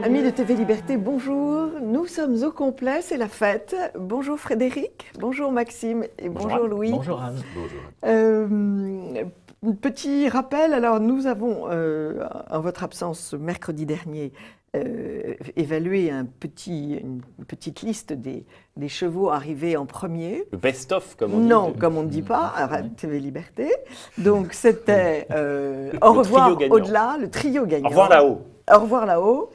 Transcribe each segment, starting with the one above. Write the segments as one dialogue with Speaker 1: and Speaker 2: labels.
Speaker 1: Amis de TV Liberté, bonjour. Nous sommes au complet, c'est la fête. Bonjour Frédéric, bonjour Maxime et bonjour Louis.
Speaker 2: Bonjour Anne. Bonjour.
Speaker 1: Petit rappel, alors nous avons, en votre absence mercredi dernier, évalué une petite liste des chevaux arrivés en premier.
Speaker 3: Le best-of, comme on dit.
Speaker 1: Non, comme on ne dit pas, à TV Liberté. Donc c'était Au revoir au-delà, le trio gagnant.
Speaker 3: Au revoir là-haut.
Speaker 1: Au revoir là-haut.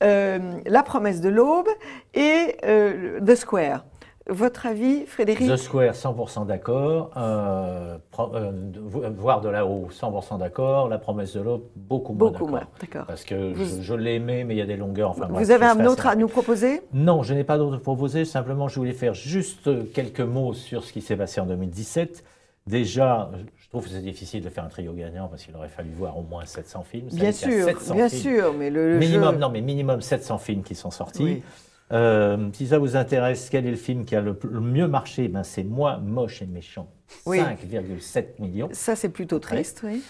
Speaker 1: La promesse de l'aube et The Square. Votre avis, Frédéric?
Speaker 2: The Square, 100% d'accord. Voir de là-haut, 100% d'accord. La promesse de l'aube, beaucoup moins d'accord. Parce que je l'ai aimé, mais il y a des longueurs. Enfin,
Speaker 1: vous avez un autre à nous proposer?
Speaker 2: Non, je n'ai pas d'autre à proposer. Simplement, je voulais faire juste quelques mots sur ce qui s'est passé en 2017. Déjà, je trouve que c'est difficile de faire un trio gagnant parce qu'il aurait fallu voir au moins 700 films.
Speaker 1: Bien sûr, mais le
Speaker 2: minimum,
Speaker 1: jeu...
Speaker 2: non, mais minimum 700 films qui sont sortis.
Speaker 1: Oui.
Speaker 2: Si ça vous intéresse, quel est le film qui a le mieux marché? Ben, c'est Moi, moche et méchant, 5,7 millions.
Speaker 1: Ça, c'est plutôt triste, oui.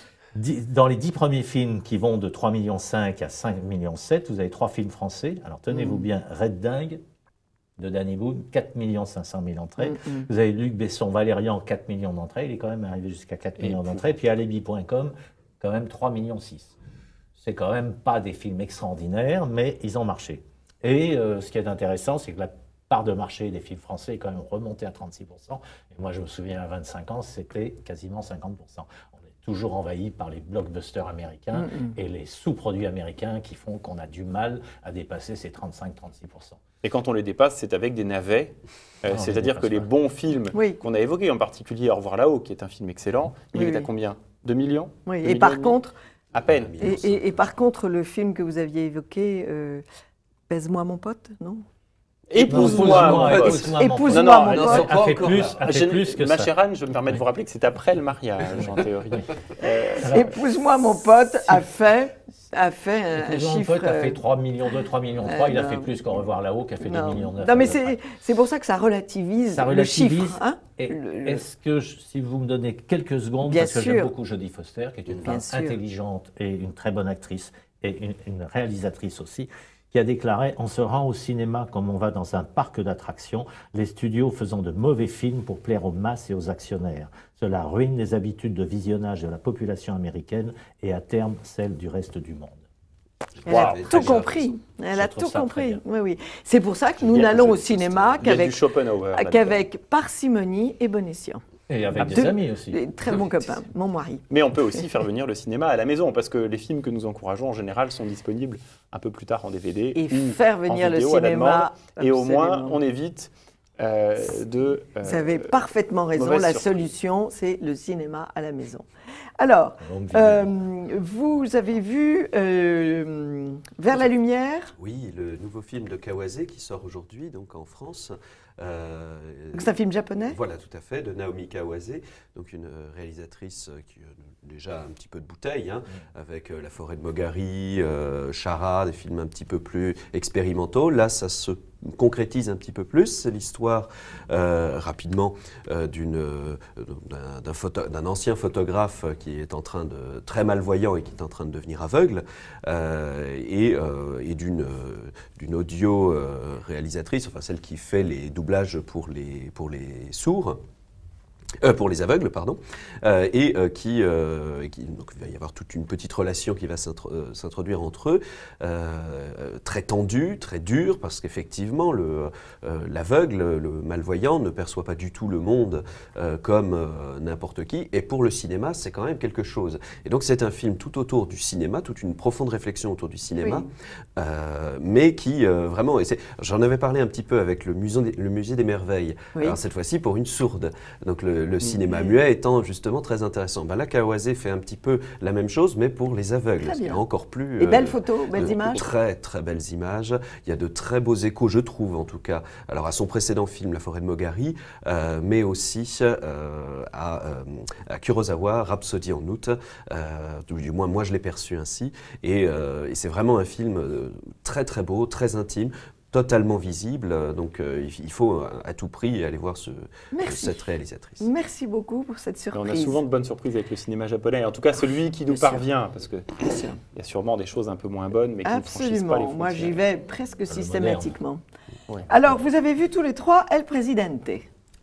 Speaker 2: Dans les 10 premiers films qui vont de 3,5 millions à 5,7 millions, vous avez 3 films français. Alors tenez-vous bien, Red Dingue de Danny Boone, 4,5 millions d'entrées. Vous avez Luc Besson, Valérian, 4 millions d'entrées. Il est quand même arrivé jusqu'à 4 millions d'entrées. Puis Alibi.com, quand même 3,6 millions. C'est quand même pas des films extraordinaires, mais ils ont marché. Et ce qui est intéressant, c'est que la part de marché des films français est quand même remontée à 36%. Et moi, je me souviens, à 25 ans, c'était quasiment 50%. On est toujours envahi par les blockbusters américains et les sous-produits américains qui font qu'on a du mal à dépasser ces 35-36%.
Speaker 3: Et quand on les dépasse, c'est avec des navets. C'est-à-dire que les bons films qu'on a évoqués, en particulier Au revoir là-haut, qui est un film excellent, il est à combien? 2 millions?
Speaker 1: Oui, et par contre...
Speaker 3: À peine.
Speaker 1: Et par contre, le film que vous aviez évoqué... Baise-moi mon pote, non?
Speaker 3: Épouse-moi mon pote.
Speaker 1: Épouse-moi mon pote.
Speaker 2: Elle fait plus que ça.
Speaker 3: Ma chère Anne, je me permets de vous rappeler que c'est après le mariage, en théorie.
Speaker 1: Épouse-moi mon pote a fait un chiffre...
Speaker 2: Mon pote a fait 3 millions 2, 3 millions 3. Il a fait plus qu'Au revoir là-haut, qui a fait 2 millions 9.
Speaker 1: Non, mais c'est pour ça que ça relativise le chiffre. Hein?
Speaker 2: Est-ce que, si vous me donnez quelques secondes, parce que j'aime beaucoup Jodie Foster, qui est une femme intelligente et une très bonne actrice, et une réalisatrice aussi, qui a déclaré « On se rend au cinéma comme on va dans un parc d'attractions, les studios faisant de mauvais films pour plaire aux masses et aux actionnaires. Cela ruine les habitudes de visionnage de la population américaine et à terme celle du reste du monde. »
Speaker 1: Elle a tout compris. Elle a tout compris. Oui, oui. C'est pour ça que nous n'allons au cinéma qu'avec parcimonie et bon escient.
Speaker 2: Et avec des amis aussi.
Speaker 1: Des très bons copains, mon mari.
Speaker 3: Mais on peut aussi faire venir le cinéma à la maison, parce que les films que nous encourageons en général sont disponibles un peu plus tard en DVD.
Speaker 1: Et faire venir le cinéma.
Speaker 3: Et au moins, on évite de...
Speaker 1: Vous avez parfaitement raison, la solution, c'est le cinéma à la maison. Alors, vous avez vu Vers la lumière?
Speaker 4: Oui, le nouveau film de Kawase qui sort aujourd'hui, donc en France.
Speaker 1: C'est un film japonais?
Speaker 4: Voilà, tout à fait, de Naomi Kawase, donc une réalisatrice qui a déjà un petit peu de bouteille, hein, avec La forêt de Mogari, Chara, des films un petit peu plus expérimentaux. Là, ça se concrétise un petit peu plus. C'est l'histoire, rapidement, d'un ancien photographe qui est en train de, très malvoyant et qui est en train de devenir aveugle, et d'une audio réalisatrice, enfin celle qui fait les doublages pour les sourds. Pour les aveugles, pardon, donc il va y avoir toute une petite relation qui va s'introduire entre eux, très tendue, très dure, parce qu'effectivement, l'aveugle, le malvoyant, ne perçoit pas du tout le monde comme n'importe qui, et pour le cinéma, c'est quand même quelque chose. Et donc c'est un film tout autour du cinéma, toute une profonde réflexion autour du cinéma, mais qui vraiment, j'en avais parlé un petit peu avec le musée des merveilles, alors cette fois-ci pour une sourde, donc le cinéma muet étant justement très intéressant. Ben là, Kawase fait un petit peu la même chose, mais pour les aveugles. Il y a encore plus...
Speaker 1: Et belles photos, belles images.
Speaker 4: Très, très belles images. Il y a de très beaux échos, je trouve, en tout cas, alors à son précédent film, La forêt de Mogari, mais aussi à Kurosawa, Rhapsody en août. Du moins, moi, je l'ai perçu ainsi. Et c'est vraiment un film très, très beau, très intime, totalement visible. Donc il faut à tout prix aller voir cette réalisatrice.
Speaker 1: Merci beaucoup pour cette surprise.
Speaker 3: On a souvent de bonnes surprises avec le cinéma japonais, en tout cas celui qui nous parvient, parce qu'il y a sûrement des choses un peu moins bonnes, mais qui ne franchissent pas les frontières.
Speaker 1: Moi j'y vais presque systématiquement. Ouais. Alors, vous avez vu tous les trois El Presidente.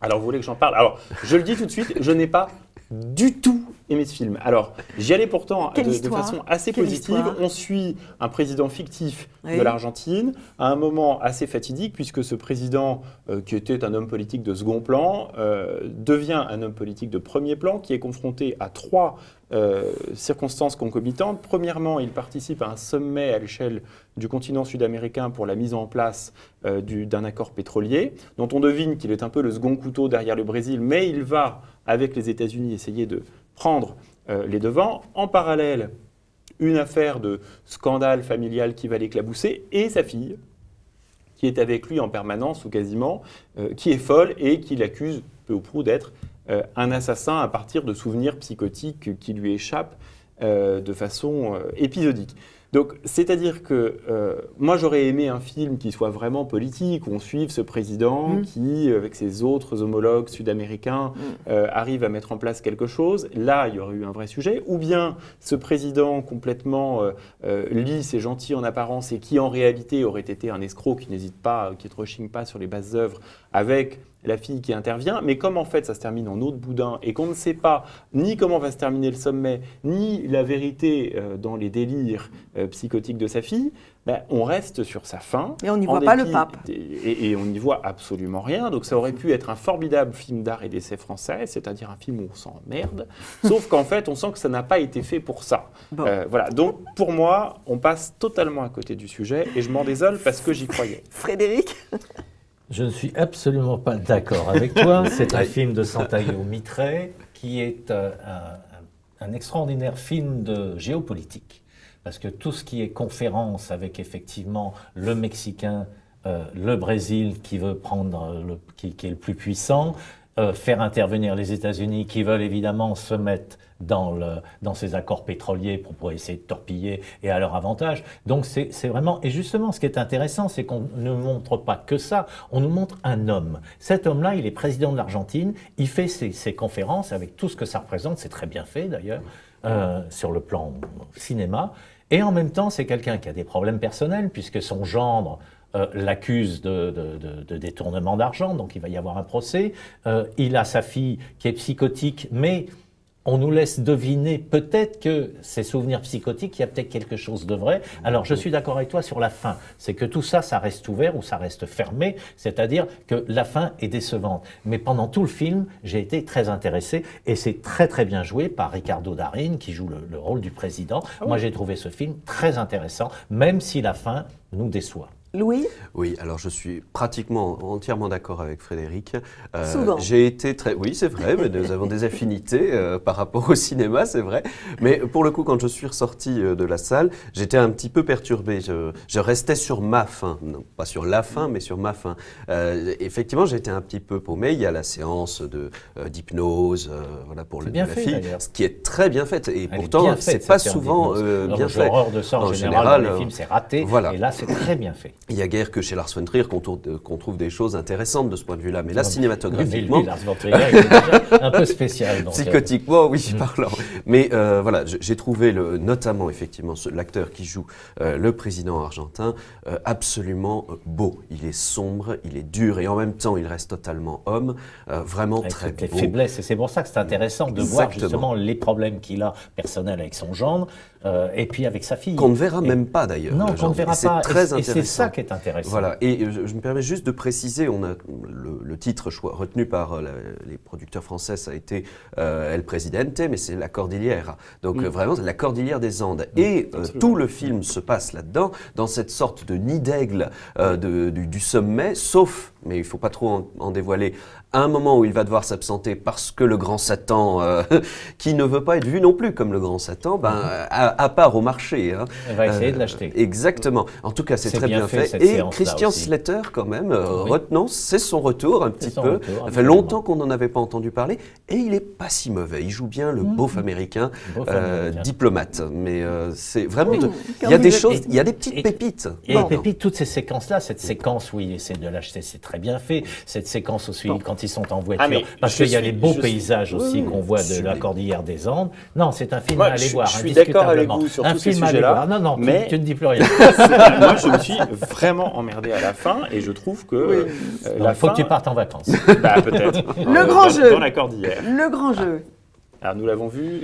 Speaker 3: Alors, vous voulez que j'en parle? Alors, je le dis tout de suite, je n'ai pas du tout aimé ce film. Alors, j'y allais pourtant de façon assez positive. On suit un président fictif de l'Argentine à un moment assez fatidique, puisque ce président, qui était un homme politique de second plan, devient un homme politique de premier plan, qui est confronté à trois circonstances concomitantes. Premièrement, il participe à un sommet à l'échelle du continent sud-américain pour la mise en place d'un accord pétrolier, dont on devine qu'il est un peu le second couteau derrière le Brésil, mais il va, avec les États-Unis, essayer de prendre les devants. En parallèle, une affaire de scandale familial qui va l'éclabousser, et sa fille, qui est avec lui en permanence ou quasiment, qui est folle et qui l'accuse peu ou prou d'être un assassin à partir de souvenirs psychotiques qui lui échappent de façon épisodique. Donc, c'est-à-dire que moi, j'aurais aimé un film qui soit vraiment politique, où on suive ce président qui, avec ses autres homologues sud-américains, arrive à mettre en place quelque chose. Là, il y aurait eu un vrai sujet. Ou bien ce président complètement lisse et gentil en apparence et qui, en réalité, aurait été un escroc qui n'hésite pas, qui ne rechigne pas sur les basses œuvres, avec la fille qui intervient, mais comme en fait ça se termine en eau de boudin et qu'on ne sait pas ni comment va se terminer le sommet, ni la vérité dans les délires psychotiques de sa fille, on reste sur sa fin.
Speaker 1: Et on n'y voit pas le pape.
Speaker 3: Et on n'y voit absolument rien. Donc ça aurait pu être un formidable film d'art et d'essai français, c'est-à-dire un film où on s'emmerde, sauf qu'en fait on sent que ça n'a pas été fait pour ça. Bon. Voilà. Donc pour moi, on passe totalement à côté du sujet et je m'en désole parce que j'y croyais.
Speaker 1: Frédéric?
Speaker 2: Je ne suis absolument pas d'accord avec toi. C'est un film de Santiago Mitre qui est un extraordinaire film de géopolitique. Parce que tout ce qui est conférence avec effectivement le Mexicain, le Brésil qui veut prendre, qui est le plus puissant, faire intervenir les États-Unis qui veulent évidemment se mettre dans ces accords pétroliers pour essayer de torpiller et à leur avantage. Donc c'est vraiment... Et justement, ce qui est intéressant, c'est qu'on ne montre pas que ça, on nous montre un homme. Cet homme-là, il est président de l'Argentine, il fait ses conférences avec tout ce que ça représente, c'est très bien fait d'ailleurs, sur le plan cinéma. Et en même temps, c'est quelqu'un qui a des problèmes personnels, puisque son gendre l'accuse de détournement d'argent, donc il va y avoir un procès. Il a sa fille qui est psychotique, mais on nous laisse deviner peut-être que ces souvenirs psychotiques, il y a peut-être quelque chose de vrai. Alors je suis d'accord avec toi sur la fin, c'est que tout ça, ça reste ouvert ou ça reste fermé, c'est-à-dire que la fin est décevante. Mais pendant tout le film, j'ai été très intéressé et c'est très très bien joué par Ricardo Darín qui joue le rôle du président. Moi j'ai trouvé ce film très intéressant, même si la fin nous déçoit.
Speaker 1: Louis?
Speaker 4: Oui, alors je suis pratiquement entièrement d'accord avec Frédéric.
Speaker 1: Souvent.
Speaker 4: J'ai été très... Oui, c'est vrai, mais nous avons des affinités par rapport au cinéma, c'est vrai. Mais pour le coup, quand je suis ressorti de la salle, j'étais un petit peu perturbé. Je restais sur ma faim. Non, pas sur la faim, mais sur ma faim. Effectivement, j'étais un petit peu paumé. Il y a la séance d'hypnose voilà, pour la fille, ce qui est très bien fait. Et pourtant, c'est pas souvent bien fait.
Speaker 2: L'horreur de ça, en général, dans les films, c'est raté. Voilà. Et là, c'est très bien fait.
Speaker 4: Il n'y a guère que chez Lars von Trier qu'on trouve des choses intéressantes de ce point de vue-là. Mais là, cinématographiquement...
Speaker 2: Mais lui, Lars von Trier, il est déjà un peu spécial. Donc,
Speaker 4: psychotiquement, oui, parlant. Mais voilà, j'ai trouvé notamment, effectivement, l'acteur qui joue le président argentin absolument beau. Il est sombre, il est dur et en même temps, il reste totalement homme. Vraiment avec très beau.
Speaker 2: Avec les faiblesses. Et c'est pour ça que c'est intéressant de voir justement les problèmes qu'il a personnels avec son gendre et puis avec sa fille.
Speaker 4: Qu'on ne verra même pas d'ailleurs.
Speaker 2: Non, qu'on ne verra pas.
Speaker 4: Très
Speaker 2: et c'est ça qui est intéressant.
Speaker 4: Voilà, et je me permets juste de préciser, on a le titre retenu par les producteurs français, ça a été El Presidente, mais c'est la Cordillera. Donc vraiment, c'est la Cordillère des Andes. Et tout le film se passe là-dedans, dans cette sorte de nid d'aigle du sommet, sauf mais il ne faut pas trop en dévoiler, à un moment où il va devoir s'absenter parce que le grand Satan, qui ne veut pas être vu non plus comme le grand Satan, à part au marché. Hein,
Speaker 2: elle va essayer de l'acheter.
Speaker 4: Exactement. En tout cas, c'est très bien fait. Et Christian Slater, quand même, retenons, c'est son retour un petit peu. Ça fait longtemps qu'on n'en avait pas entendu parler. Et il n'est pas si mauvais. Il joue bien le beauf américain, diplomate. Mais c'est vraiment... Il y a des choses, il y a des petites pépites.
Speaker 2: Et les pépites, toutes ces séquences-là, cette séquence où il essaie de l'acheter, c'est très bien fait. Cette séquence aussi, quand ils sont en voiture, parce qu'il y a les beaux paysages aussi qu'on voit de la Cordillère des Andes. Non, c'est un film à aller voir,
Speaker 3: je suis d'accord avec vous sur tous ces sujets-là.
Speaker 2: Non, mais tu ne dis plus rien.
Speaker 3: Moi, je me suis vraiment emmerdé à la fin et je trouve que
Speaker 2: il faut que tu partes en vacances.
Speaker 3: Peut-être.
Speaker 1: Le grand jeu.
Speaker 3: Dans la Cordillère.
Speaker 1: Le grand jeu.
Speaker 3: Alors nous l'avons vu,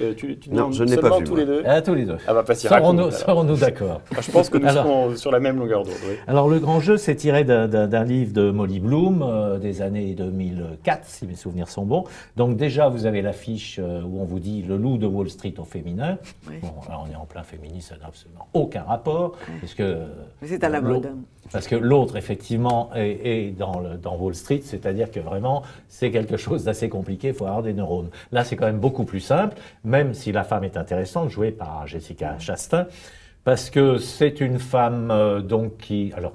Speaker 4: non, je n'ai pas vu.
Speaker 3: Tous les deux.
Speaker 2: Tous les deux.
Speaker 3: Ah bah pas si
Speaker 2: serons-nous d'accord.
Speaker 3: Je pense que nous serons sur la même longueur d'onde. Oui.
Speaker 2: Alors le grand jeu, c'est tiré d'un livre de Molly Bloom des années 2004, si mes souvenirs sont bons. Donc déjà, vous avez l'affiche où on vous dit le loup de Wall Street au féminin. Oui. Bon, là on est en plein féminisme, ça n'a absolument aucun rapport, puisque
Speaker 1: c'est à la mode.
Speaker 2: Parce que l'autre, effectivement, est dans Wall Street, c'est-à-dire que vraiment, c'est quelque chose d'assez compliqué, il faut avoir des neurones. Là, c'est quand même beaucoup plus simple, même si la femme est intéressante, jouée par Jessica Chastain, parce que c'est une femme donc qui... Alors,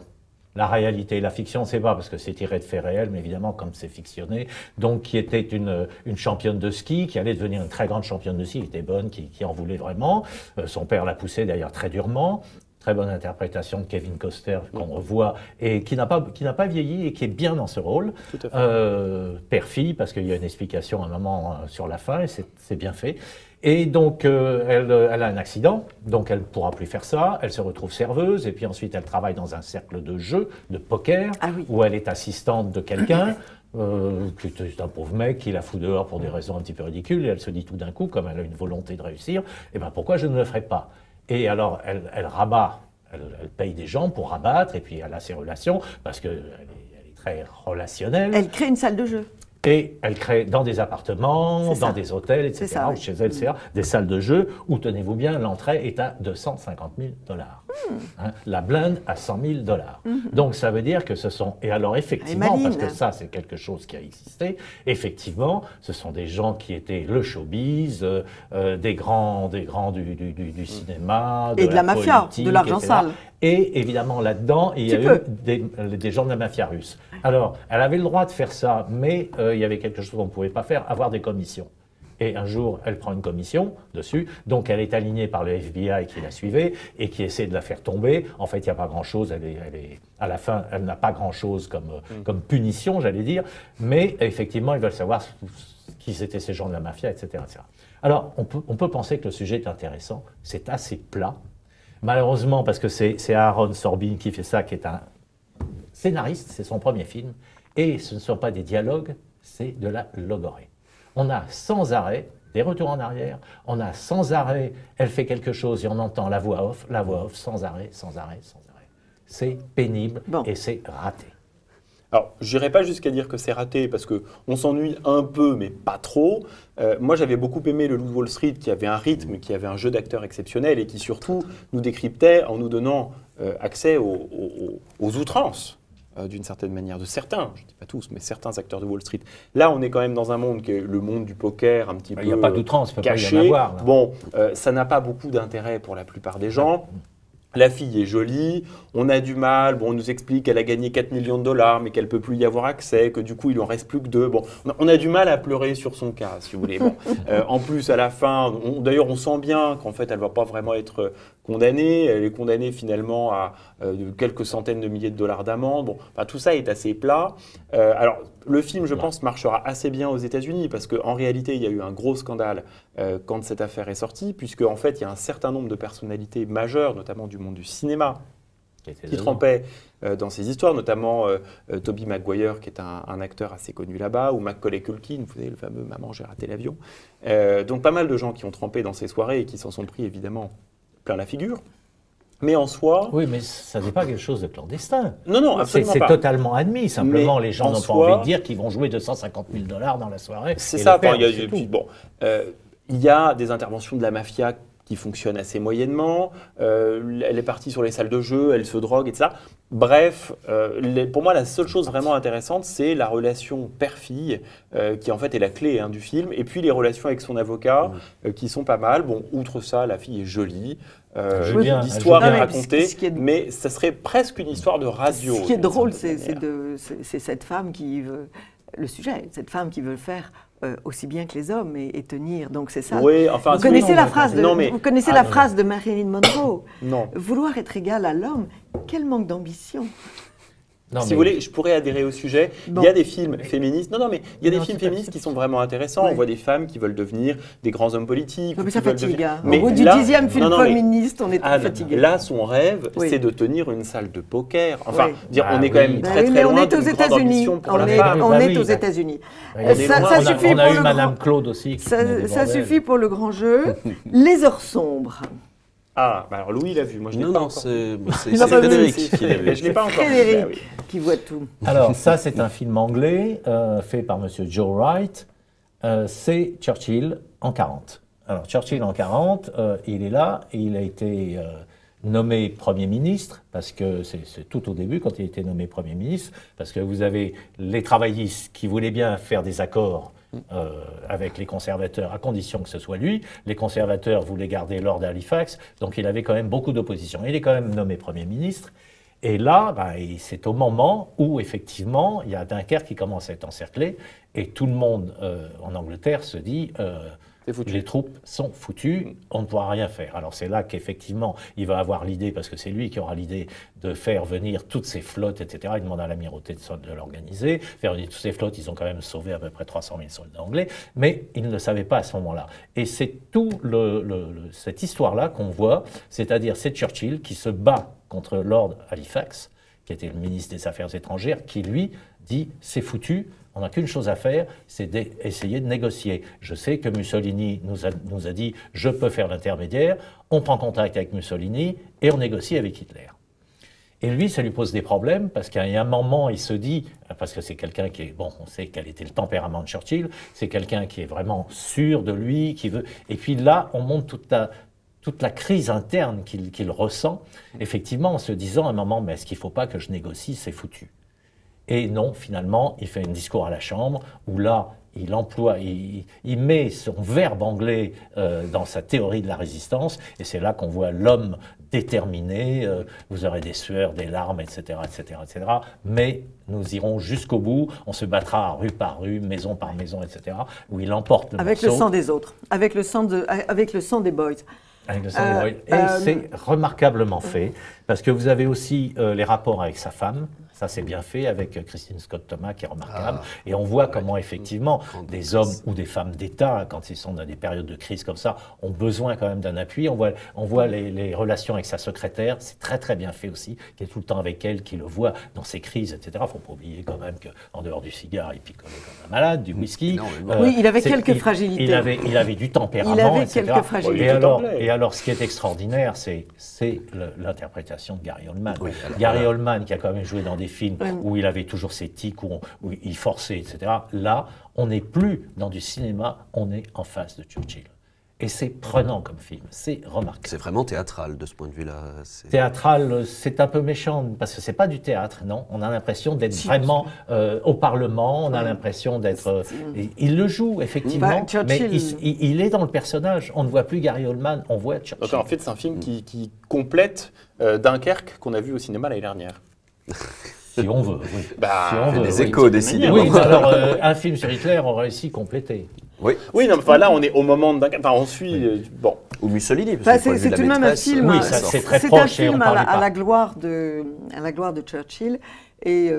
Speaker 2: la réalité et la fiction, c'est pas parce que c'est tiré de faits réels, mais évidemment, comme c'est fictionné, donc qui était une championne de ski, qui allait devenir une très grande championne de ski, qui était bonne, qui en voulait vraiment. Son père l'a poussée d'ailleurs très durement. Très bonne interprétation de Kevin Costner qu'on revoit et qui n'a pas vieilli et qui est bien dans ce rôle. Père-fille, parce qu'il y a une explication à un moment sur la fin et c'est bien fait. Et donc, elle a un accident, donc elle ne pourra plus faire ça. Elle se retrouve serveuse et puis ensuite elle travaille dans un cercle de jeu, de poker, où elle est assistante de quelqu'un. Qui est un pauvre mec qui la fout dehors pour des raisons un petit peu ridicules et elle se dit tout d'un coup, comme elle a une volonté de réussir, eh ben pourquoi je ne le ferai pas? Et alors, elle rabat, elle paye des gens pour rabattre, et puis elle a ses relations, parce qu'elle est très relationnelle.
Speaker 1: Elle crée une salle de jeu.
Speaker 2: Et elle crée dans des appartements, dans des hôtels, etc., ou chez elle, etc., des salles de jeu où, tenez-vous bien, l'entrée est à 250 000 $. Hein, la blinde à 100 000 $. Donc ça veut dire que ce sont... Et alors effectivement, parce que ça c'est quelque chose qui a existé, effectivement, ce sont des gens qui étaient le showbiz, des grands du cinéma,
Speaker 1: de la mafia, de l'argent sale.
Speaker 2: Et évidemment, là-dedans, il y a eu des gens de la mafia russe. Alors, elle avait le droit de faire ça, mais il y avait quelque chose qu'on ne pouvait pas faire, avoir des commissions. Et un jour, elle prend une commission dessus, donc elle est alignée par le FBI qui la suivait et qui essaie de la faire tomber. En fait, il n'y a pas grand-chose, à la fin, elle n'a pas grand-chose comme punition, j'allais dire, mais effectivement, ils veulent savoir qui étaient ces gens de la mafia, etc. etc. Alors, on peut penser que le sujet est intéressant, c'est assez plat. Malheureusement, parce que c'est Aaron Sorkin qui fait ça, qui est un scénariste, c'est son premier film, et ce ne sont pas des dialogues, c'est de la logorée. On a sans arrêt des retours en arrière, on a sans arrêt, elle fait quelque chose et on entend la voix off, sans arrêt, sans arrêt, sans arrêt. C'est pénible et c'est raté.
Speaker 3: Alors, je n'irai pas jusqu'à dire que c'est raté, parce qu'on s'ennuie un peu, mais pas trop. Moi, j'avais beaucoup aimé Le Loup de Wall Street, qui avait un rythme, qui avait un jeu d'acteurs exceptionnel, et qui surtout nous décryptait en nous donnant accès aux outrances, d'une certaine manière, de certains, je ne dis pas tous, mais certains acteurs de Wall Street. Là, on est quand même dans un monde qui est le monde du poker, un petit peu caché.
Speaker 2: Il n'y a pas d'outrance, il ne peut pas y en avoir. Là.
Speaker 3: Bon, ça n'a pas beaucoup d'intérêt pour la plupart des gens. La fille est jolie, on a du mal, bon, on nous explique qu'elle a gagné 4 millions de $, mais qu'elle ne peut plus y avoir accès, que du coup, il en reste plus que 2. Bon, on a du mal à pleurer sur son cas, si vous voulez. Bon, en plus, à la fin, d'ailleurs, on sent bien qu'en fait, elle ne va pas vraiment être condamnée. Elle est condamnée finalement à quelques centaines de milliers de dollars d'amende. Bon, enfin, tout ça est assez plat. Alors, le film, je pense, marchera assez bien aux États-Unis parce qu'en réalité, il y a eu un gros scandale quand cette affaire est sortie, puisque en fait, il y a un certain nombre de personnalités majeures, notamment du monde du cinéma, qui trempaient dans ces histoires, notamment Tobey Maguire, qui est un acteur assez connu là-bas, ou Macaulay Culkin, vous savez, le fameux « Maman, j'ai raté l'avion ». Donc, pas mal de gens qui ont trempé dans ces soirées et qui s'en sont pris, évidemment, plein la figure. Mais en soi...
Speaker 2: Oui, mais ça n'est pas quelque chose de clandestin.
Speaker 3: Non, non, absolument pas.
Speaker 2: C'est totalement admis. Simplement, les gens n'ont pas envie de dire qu'ils vont jouer 250 000 $ dans la soirée.
Speaker 3: C'est ça. Il y a des interventions de la mafia qui fonctionne assez moyennement. Elle est partie sur les salles de jeu, elle se drogue, etc. Bref, pour moi, la seule chose vraiment intéressante, c'est la relation père-fille, qui en fait est la clé du film, et puis les relations avec son avocat, qui sont pas mal. Bon, outre ça, la fille est jolie. L'histoire est racontée, mais ça serait presque une histoire de radio.
Speaker 1: Ce qui est drôle, c'est cette femme qui veut, le sujet, cette femme qui veut le faire aussi bien que les hommes et tenir. Donc c'est ça.
Speaker 3: Oui, enfin,
Speaker 1: vous connaissez la phrase de, phrase de Marilyn Monroe.
Speaker 3: Non.
Speaker 1: Vouloir être égal à l'homme, quel manque d'ambition.
Speaker 3: Non, si vous voulez, je pourrais adhérer au sujet. Bon. Il y a des films féministes. Non, mais il y a des films féministes qui sont vraiment intéressants. Ouais. On voit des femmes qui veulent devenir des grands hommes politiques.
Speaker 1: Mais ça fatigue. Mais au bout du 10e film féministe, on est très fatigué.
Speaker 3: Là, son rêve, c'est de tenir une salle de poker. Enfin, dire, on est quand même très très loin d'une grande ambition pour la femme.
Speaker 1: On est aux États-Unis.
Speaker 2: Ça suffit. On a eu Madame Claude aussi.
Speaker 1: Ça suffit pour le grand jeu. Les heures sombres.
Speaker 3: Ah, bah alors Louis l'a vu, moi je l'ai pas encore.
Speaker 4: C'est Frédéric qui l'a vu.
Speaker 3: Je l'ai pas encore.
Speaker 1: Frédéric qui voit tout.
Speaker 2: Alors ça, c'est un film anglais fait par Monsieur Joe Wright. C'est Churchill en 40. Alors Churchill en 40, il est là et il a été nommé Premier ministre, parce que c'est tout au début quand il a été nommé Premier ministre, parce que vous avez les travaillistes qui voulaient bien faire des accords avec les conservateurs, à condition que ce soit lui. Les conservateurs voulaient garder Lord Halifax, donc il avait quand même beaucoup d'opposition. Il est quand même nommé Premier ministre. Et là, c'est au moment où, effectivement, il y a Dunkerque qui commence à être encerclé, et tout le monde en Angleterre se dit les troupes sont foutues, on ne pourra rien faire. Alors c'est là qu'effectivement, il va avoir l'idée, parce que c'est lui qui aura l'idée de faire venir toutes ces flottes, etc. Il demande à l'amirauté de l'organiser. Faire venir toutes ces flottes, ils ont quand même sauvé à peu près 300 000 soldats anglais, mais ils ne le savaient pas à ce moment-là. Et c'est tout cette histoire-là qu'on voit, c'est-à-dire c'est Churchill qui se bat contre Lord Halifax, qui était le ministre des Affaires étrangères, qui lui dit « c'est foutu ». On n'a qu'une chose à faire, c'est d'essayer de négocier. Je sais que Mussolini nous a dit « je peux faire l'intermédiaire », on prend contact avec Mussolini et on négocie avec Hitler. Et lui, ça lui pose des problèmes, parce qu'à un moment, il se dit, parce que c'est quelqu'un qui est, bon, on sait quel était le tempérament de Churchill, c'est quelqu'un qui est vraiment sûr de lui, qui veut... Et puis là, on monte toute la crise interne qu'il ressent, effectivement, en se disant à un moment, mais est-ce qu'il ne faut pas que je négocie, c'est foutu. Et non, finalement, il fait un discours à la Chambre où là, il met son verbe anglais dans sa théorie de la résistance, et c'est là qu'on voit l'homme déterminé, vous aurez des sueurs, des larmes, etc., etc., etc., mais nous irons jusqu'au bout, on se battra rue par rue, maison par maison, etc., où il emporte le morceau.
Speaker 1: Avec le sang des autres, avec le sang des boys.
Speaker 2: Avec le sang des boys. Et c'est remarquablement fait, parce que vous avez aussi les rapports avec sa femme. Ça, c'est bien fait avec Christine Scott Thomas, qui est remarquable. Et on voit comment, effectivement, des hommes ou des femmes d'État, quand ils sont dans des périodes de crise comme ça, ont besoin quand même d'un appui. On voit les relations avec sa secrétaire. C'est très, très bien fait aussi, qui est tout le temps avec elle, qui le voit dans ses crises, etc. Il ne faut pas oublier quand même qu'en dehors du cigare, il picolait comme un malade, du whisky.
Speaker 1: Oui, il avait quelques fragilités.
Speaker 2: Il avait du tempérament,
Speaker 1: il avait
Speaker 2: etc.
Speaker 1: quelques fragilités.
Speaker 2: Et alors, ce qui est extraordinaire, c'est l'interprétation de Gary Oldman. Oui, Gary Oldman, qui a quand même joué dans des films où il avait toujours ses tics, où il forçait, etc. Là, on n'est plus dans du cinéma, on est en face de Churchill. Et c'est prenant comme film, c'est remarquable.
Speaker 4: C'est vraiment théâtral de ce point de vue-là.
Speaker 2: Théâtral, c'est un peu méchant, parce que c'est pas du théâtre, non. On a l'impression d'être vraiment au Parlement, on a l'impression d'être... il le joue, effectivement, mais il est dans le personnage. On ne voit plus Gary Oldman, on voit Churchill.
Speaker 3: Donc en fait, c'est un film qui complète Dunkerque, qu'on a vu au cinéma l'année dernière.
Speaker 2: Si on veut, oui.
Speaker 3: Si
Speaker 4: on veut, des échos, décidément.
Speaker 2: Oui, alors un film sur Hitler aurait réussi complété.
Speaker 4: Oui,
Speaker 3: non, mais là, on est au moment de... Enfin, on suit... Bon.
Speaker 4: Ou Mussolini,
Speaker 1: parce que c'est tout de même un film...
Speaker 2: Oui, c'est très proche.
Speaker 1: C'est un film à la gloire de Churchill. Et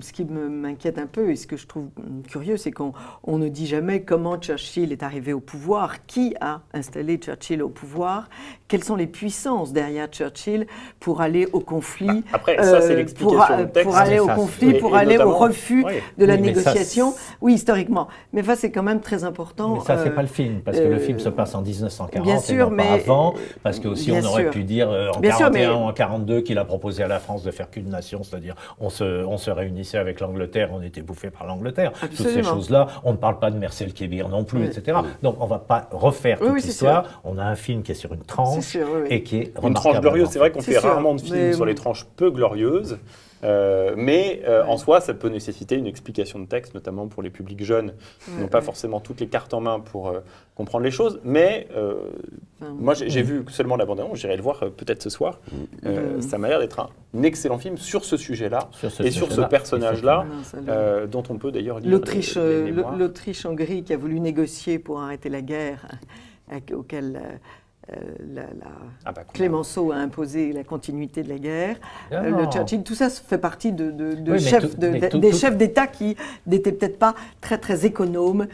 Speaker 1: ce qui m'inquiète un peu, et ce que je trouve curieux, c'est qu'on ne dit jamais comment Churchill est arrivé au pouvoir, qui a installé Churchill au pouvoir, quelles sont les puissances derrière Churchill pour aller au conflit.
Speaker 3: Après, ça, c'est l'explication du texte.
Speaker 1: Pour aller au conflit, pour aller au refus de la négociation. Oui, historiquement. Mais ça, c'est quand même très important.
Speaker 2: Mais ça, c'est pas le film, parce que le film se passe en 1940,
Speaker 1: bien sûr,
Speaker 2: et non pas avant, parce que aussi on aurait pu dire en 41 ou en 42 qu'il a proposé à la France de faire qu'une nation, c'est-à-dire on se réunit réunissait avec l'Angleterre, on était bouffé par l'Angleterre. Toutes ces
Speaker 1: Absolument.
Speaker 2: choses-là, on ne parle pas de Mercel-Kébir non plus, etc. Donc on ne va pas refaire toute l'histoire. On a un film qui est sur une tranche et qui est remarquable.
Speaker 3: Une tranche glorieuse, c'est vrai qu'on fait
Speaker 1: sûr.
Speaker 3: rarement de films sur les tranches peu glorieuses. Mais en soi, ça peut nécessiter une explication de texte, notamment pour les publics jeunes qui n'ont pas forcément toutes les cartes en main pour comprendre les choses. Mais moi, j'ai vu seulement la bande-annonce, j'irai le voir peut-être ce soir. Ça m'a l'air d'être un excellent film sur ce sujet-là et sur ce personnage-là, dont on peut d'ailleurs lire les mémoires.
Speaker 1: L'Autriche-Hongrie qui a voulu négocier pour arrêter la guerre, auquel Clémenceau a imposé la continuité de la guerre, le Churchill, tout ça fait partie des chefs d'État qui n'étaient peut-être pas très très économes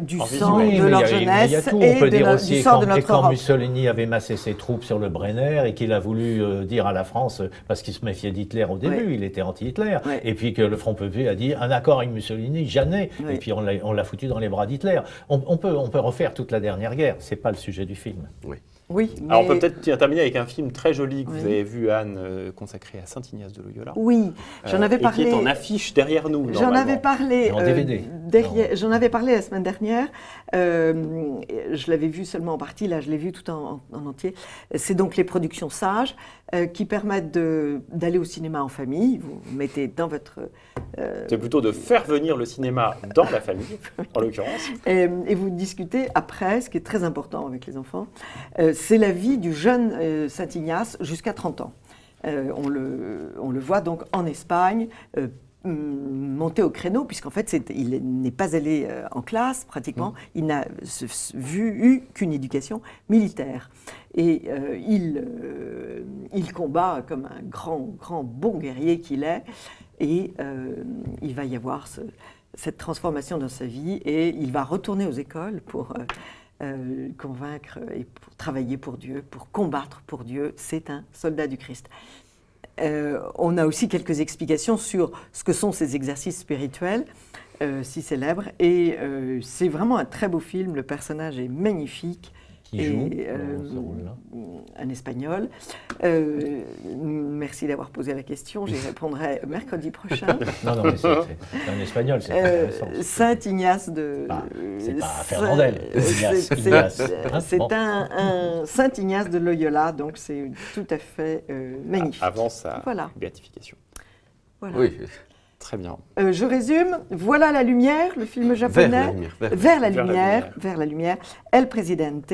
Speaker 1: du sang de leur jeunesse et du sang de notre Europe.
Speaker 2: Quand Mussolini avait massé ses troupes sur le Brenner et qu'il a voulu dire à la France, parce qu'il se méfiait d'Hitler au début, il était anti-Hitler, et puis que le Front Populaire a dit un accord avec Mussolini, jamais, et puis on l'a foutu dans les bras d'Hitler. On peut refaire toute la dernière guerre, c'est pas le sujet du film.
Speaker 1: Oui, mais...
Speaker 3: Alors on peut peut-être terminer avec un film très joli que vous avez vu, Anne, consacré à Saint-Ignace de Loyola.
Speaker 1: Oui, j'en avais parlé.
Speaker 3: Et qui est en affiche derrière nous.
Speaker 1: J'en avais parlé.
Speaker 2: En DVD.
Speaker 1: J'en avais parlé la semaine dernière. Je l'avais vu seulement en partie. Là, je l'ai vu tout en entier. C'est donc les productions Sages qui permettent d'aller au cinéma en famille. Vous mettez dans votre.
Speaker 3: C'est plutôt de faire venir le cinéma dans la famille, en l'occurrence.
Speaker 1: Et vous discutez après, ce qui est très important avec les enfants. C'est la vie du jeune Saint-Ignace jusqu'à 30 ans. On le voit donc en Espagne, monter au créneau, puisqu'en fait, il n'est pas allé en classe, pratiquement. Il n'a eu qu'une éducation militaire. Et il combat comme un grand, bon guerrier qu'il est. Et il va y avoir cette transformation dans sa vie. Et il va retourner aux écoles pour... convaincre et pour travailler pour Dieu, pour combattre pour Dieu. C'est un soldat du Christ. On a aussi quelques explications sur ce que sont ces exercices spirituels si célèbres. Et c'est vraiment un très beau film. Le personnage est magnifique.
Speaker 2: Qui joue ce rôle-là ?
Speaker 1: Un Espagnol. Merci d'avoir posé la question. J'y répondrai mercredi prochain.
Speaker 2: Non, mais c'est un Espagnol, c'est intéressant.
Speaker 1: Saint-Ignace de...
Speaker 2: c'est pas Fernandel.
Speaker 1: C'est un Saint-Ignace de Loyola, donc c'est tout à fait magnifique.
Speaker 3: Avant sa béatification.
Speaker 1: Voilà.
Speaker 4: Oui.
Speaker 3: Très bien.
Speaker 1: Je résume. Voilà la lumière, le film japonais. Vers la lumière. El Presidente,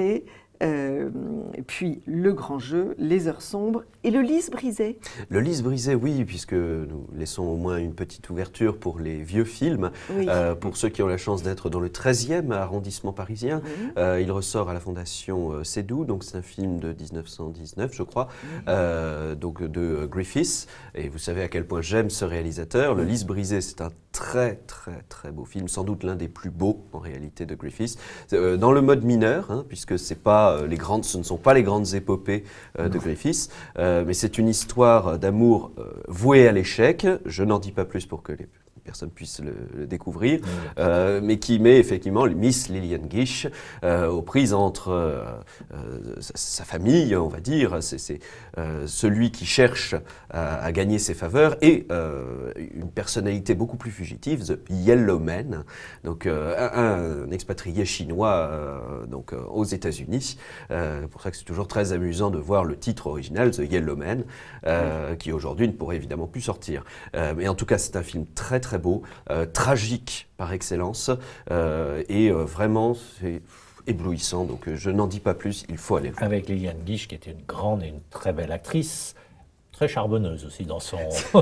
Speaker 1: puis Le Grand Jeu, Les Heures Sombres et Le Lys Brisé.
Speaker 4: Le Lys Brisé, oui, puisque nous laissons au moins une petite ouverture pour les vieux films. Oui. Pour ceux qui ont la chance d'être dans le 13e arrondissement parisien, il ressort à la Fondation Seydoux, donc c'est un film de 1919, je crois, donc de Griffith. Et vous savez à quel point j'aime ce réalisateur. Le Lys Brisé, c'est un très beau film, sans doute l'un des plus beaux en réalité de Griffith. Dans le mode mineur, puisque ce ne sont pas les grandes épopées de Griffith, mais c'est une histoire d'amour vouée à l'échec. Je n'en dis pas plus pour que les personne puisse le découvrir, mais qui met effectivement Miss Lillian Gish aux prises entre sa famille, on va dire, c'est celui qui cherche à gagner ses faveurs, et une personnalité beaucoup plus fugitive, The Yellow Man, donc un expatrié chinois donc, aux États-Unis. Pour ça que c'est toujours très amusant de voir le titre original, The Yellow Man, qui aujourd'hui ne pourrait évidemment plus sortir. Mais en tout cas, c'est un film très beau, tragique par excellence, et vraiment c'est éblouissant, donc je n'en dis pas plus, il faut aller le voir.
Speaker 2: Avec Lillian Gish, qui était une grande et une très belle actrice, très charbonneuse aussi dans son,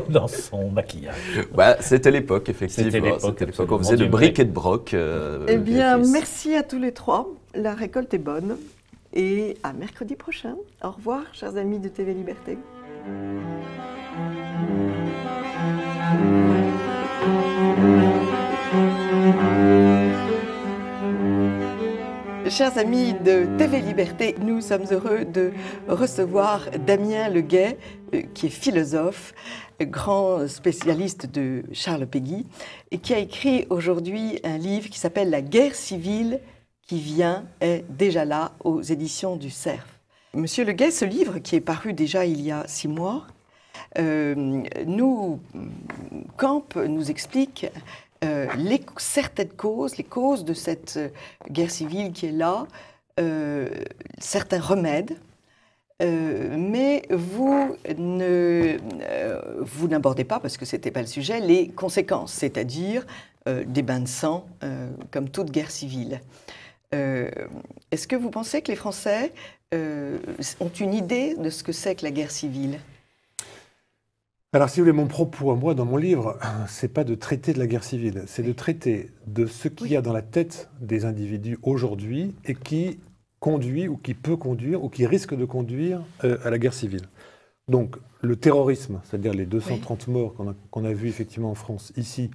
Speaker 2: dans son maquillage.
Speaker 4: C'était l'époque, effectivement. C'était l'époque. On faisait de briques et de broc.
Speaker 1: Eh bien, merci à tous les trois. La récolte est bonne. Et à mercredi prochain. Au revoir, chers amis de TV Liberté. Chers amis de TV Liberté, nous sommes heureux de recevoir Damien Leguet, qui est philosophe, grand spécialiste de Charles Péguy, et qui a écrit aujourd'hui un livre qui s'appelle « La guerre civile qui vient est déjà là » aux éditions du Cerf. Monsieur Leguet, ce livre qui est paru déjà il y a 6 mois, Camp nous explique certaines causes, les causes de cette guerre civile qui est là, certains remèdes, mais vous n'abordez pas, parce que ce n'était pas le sujet, les conséquences, c'est-à-dire des bains de sang, comme toute guerre civile. Est-ce que vous pensez que les Français ont une idée de ce que c'est que la guerre civile ?
Speaker 5: Alors, si vous voulez, mon propos à moi dans mon livre, c'est pas de traiter de la guerre civile, c'est de traiter de ce qu'il y a dans la tête des individus aujourd'hui et qui conduit ou qui peut conduire ou qui risque de conduire à la guerre civile. Donc, le terrorisme, c'est-à-dire les 230 morts qu'on a vus effectivement en France ici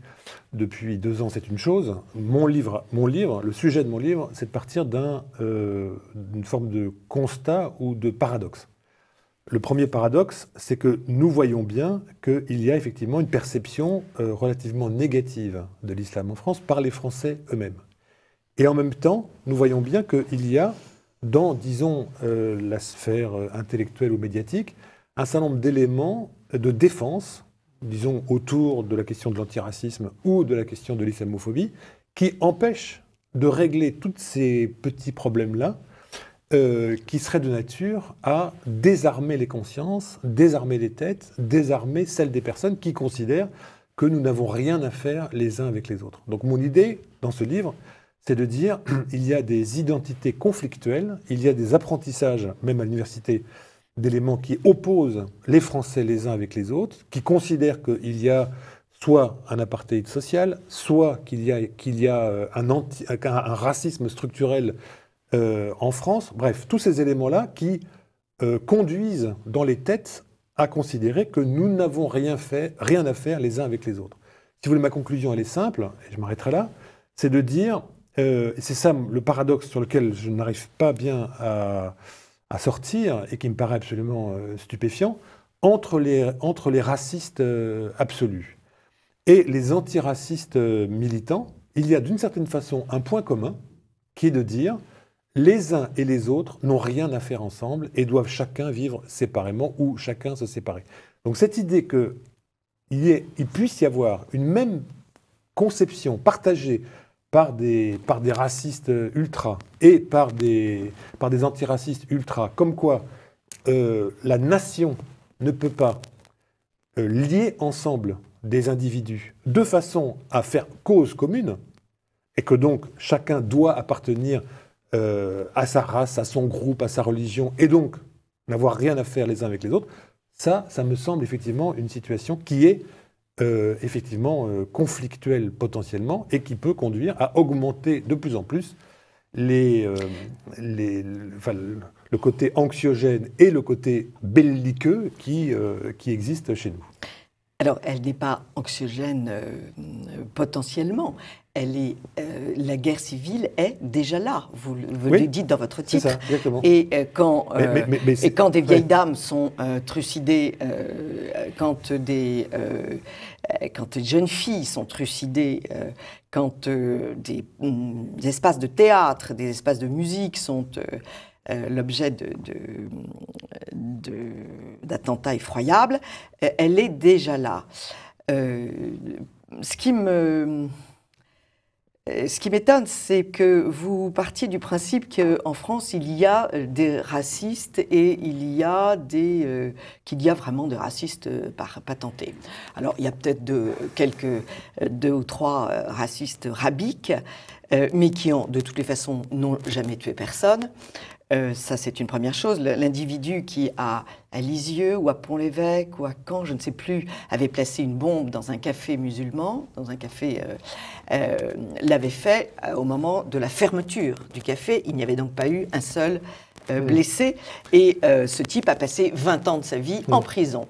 Speaker 5: depuis 2 ans, c'est une chose. Mon livre, le sujet de mon livre, c'est de partir d'une forme de constat ou de paradoxe. Le premier paradoxe, c'est que nous voyons bien qu'il y a effectivement une perception relativement négative de l'islam en France par les Français eux-mêmes. Et en même temps, nous voyons bien qu'il y a, dans, disons, la sphère intellectuelle ou médiatique, un certain nombre d'éléments de défense, disons, autour de la question de l'antiracisme ou de la question de l'islamophobie, qui empêchent de régler tous ces petits problèmes-là, qui seraient de nature à désarmer les consciences, désarmer les têtes, désarmer celles des personnes qui considèrent que nous n'avons rien à faire les uns avec les autres. Donc mon idée, dans ce livre, c'est de dire il y a des identités conflictuelles, il y a des apprentissages, même à l'université, d'éléments qui opposent les Français les uns avec les autres, qui considèrent qu'il y a soit un apartheid social, soit qu'il y a un racisme structurel en France. Bref, tous ces éléments-là qui conduisent dans les têtes à considérer que nous n'avons rien à faire les uns avec les autres. Si vous voulez, ma conclusion, elle est simple, et je m'arrêterai là, c'est de dire, et c'est ça le paradoxe sur lequel je n'arrive pas bien à sortir, et qui me paraît absolument stupéfiant, entre les racistes absolus et les antiracistes militants, il y a d'une certaine façon un point commun, qui est de dire les uns et les autres n'ont rien à faire ensemble et doivent chacun vivre séparément ou chacun se séparer. Donc cette idée qu'il puisse y avoir une même conception partagée par des racistes ultra et par des antiracistes ultra, comme quoi la nation ne peut pas lier ensemble des individus de façon à faire cause commune, et que donc chacun doit appartenir à sa race, à son groupe, à sa religion, et donc n'avoir rien à faire les uns avec les autres, ça me semble effectivement une situation qui est effectivement conflictuelle potentiellement et qui peut conduire à augmenter de plus en plus le côté anxiogène et le côté belliqueux qui existe chez nous.
Speaker 1: Alors, elle n'est pas anxiogène potentiellement. La guerre civile est déjà là. Vous le dites dans votre titre.
Speaker 5: C'est ça, exactement.
Speaker 1: Et quand des vieilles dames sont trucidées, quand des jeunes filles sont trucidées, quand des espaces de théâtre, des espaces de musique sont l'objet d'attentats effroyables, elle est déjà là. Ce qui m'étonne, c'est que vous partiez du principe qu'en France, il y a des racistes et qu'il y a vraiment des racistes patentés. Alors, il y a peut-être 2 ou 3 racistes rabiques, mais qui, de toutes les façons, n'ont jamais tué personne. Ça, c'est une première chose. L'individu qui, à Lisieux ou à Pont-l'Évêque ou à Caen, je ne sais plus, avait placé une bombe dans un café musulman, dans un café, l'avait fait au moment de la fermeture du café. Il n'y avait donc pas eu un seul blessé. Et ce type a passé 20 ans de sa vie en prison.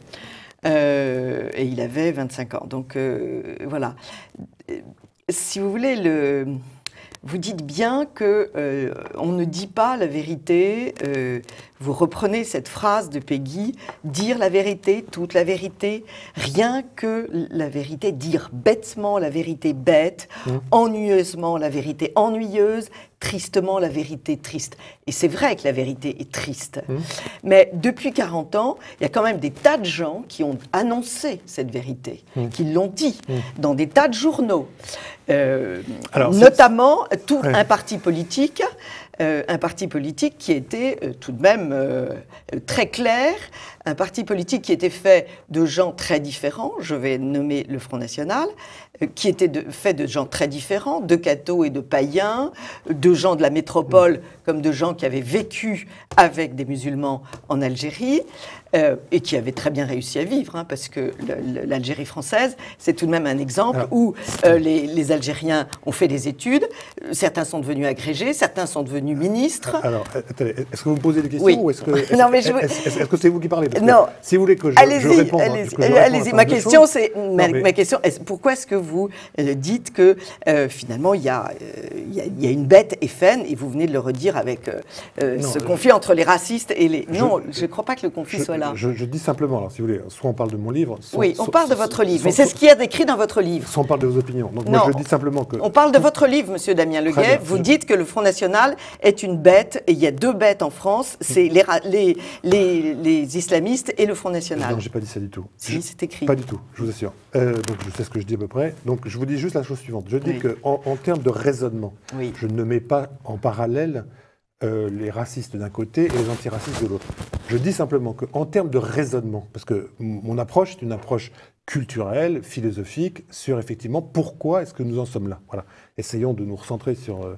Speaker 1: Et il avait 25 ans. Donc, voilà. Si vous voulez, vous dites bien qu'on ne dit pas la vérité. Vous reprenez cette phrase de Péguy, dire la vérité, toute la vérité, rien que la vérité, dire bêtement la vérité bête, ennuyeusement la vérité ennuyeuse, tristement la vérité triste. Et c'est vrai que la vérité est triste. Mais depuis 40 ans, il y a quand même des tas de gens qui ont annoncé cette vérité, qui l'ont dit dans des tas de journaux. Alors, notamment un parti politique qui était tout de même très clair, un parti politique qui était fait de gens très différents, je vais nommer le Front National, qui était fait de gens très différents, de cathos et de païens, de gens de la métropole comme de gens qui avaient vécu avec des musulmans en Algérie et qui avaient très bien réussi à vivre, hein, parce que l'Algérie française, c'est tout de même un exemple où les Algériens ont fait des études, certains sont devenus agrégés, certains sont devenus ministres.
Speaker 5: Alors, attendez, est-ce que vous me posez des questions ou est-ce que c'est vous qui parlez? Parce
Speaker 1: non.
Speaker 5: Que si vous voulez que je réponde...
Speaker 1: Allez-y, ma question, c'est... Ma question, pourquoi est-ce que vous dites que finalement, il y a une bête FN, et vous venez de le redire avec ce conflit entre les racistes et les... Non, je ne crois pas que le conflit soit là.
Speaker 5: Je dis simplement, alors si vous voulez, soit on parle de mon livre...
Speaker 1: on parle de votre livre, mais c'est ce qu'il y a décrit dans votre livre.
Speaker 5: Soit on parle de vos opinions. Donc moi, je dis simplement que...
Speaker 1: On parle de votre livre, monsieur Damien Leguet. Vous dites que le Front National est une bête, et il y a deux bêtes en France, c'est les islamistes et le Front National.
Speaker 5: Non, je n'ai pas dit ça du tout.
Speaker 1: Si, c'est écrit.
Speaker 5: Pas du tout, je vous assure. Donc je sais ce que je dis à peu près. Donc je vous dis juste la chose suivante. Je dis qu'en termes de raisonnement, je ne mets pas en parallèle les racistes d'un côté et les antiracistes de l'autre. Je dis simplement qu'en termes de raisonnement, parce que mon approche est une approche culturelle, philosophique, sur effectivement pourquoi est-ce que nous en sommes là. Voilà. Essayons de nous recentrer sur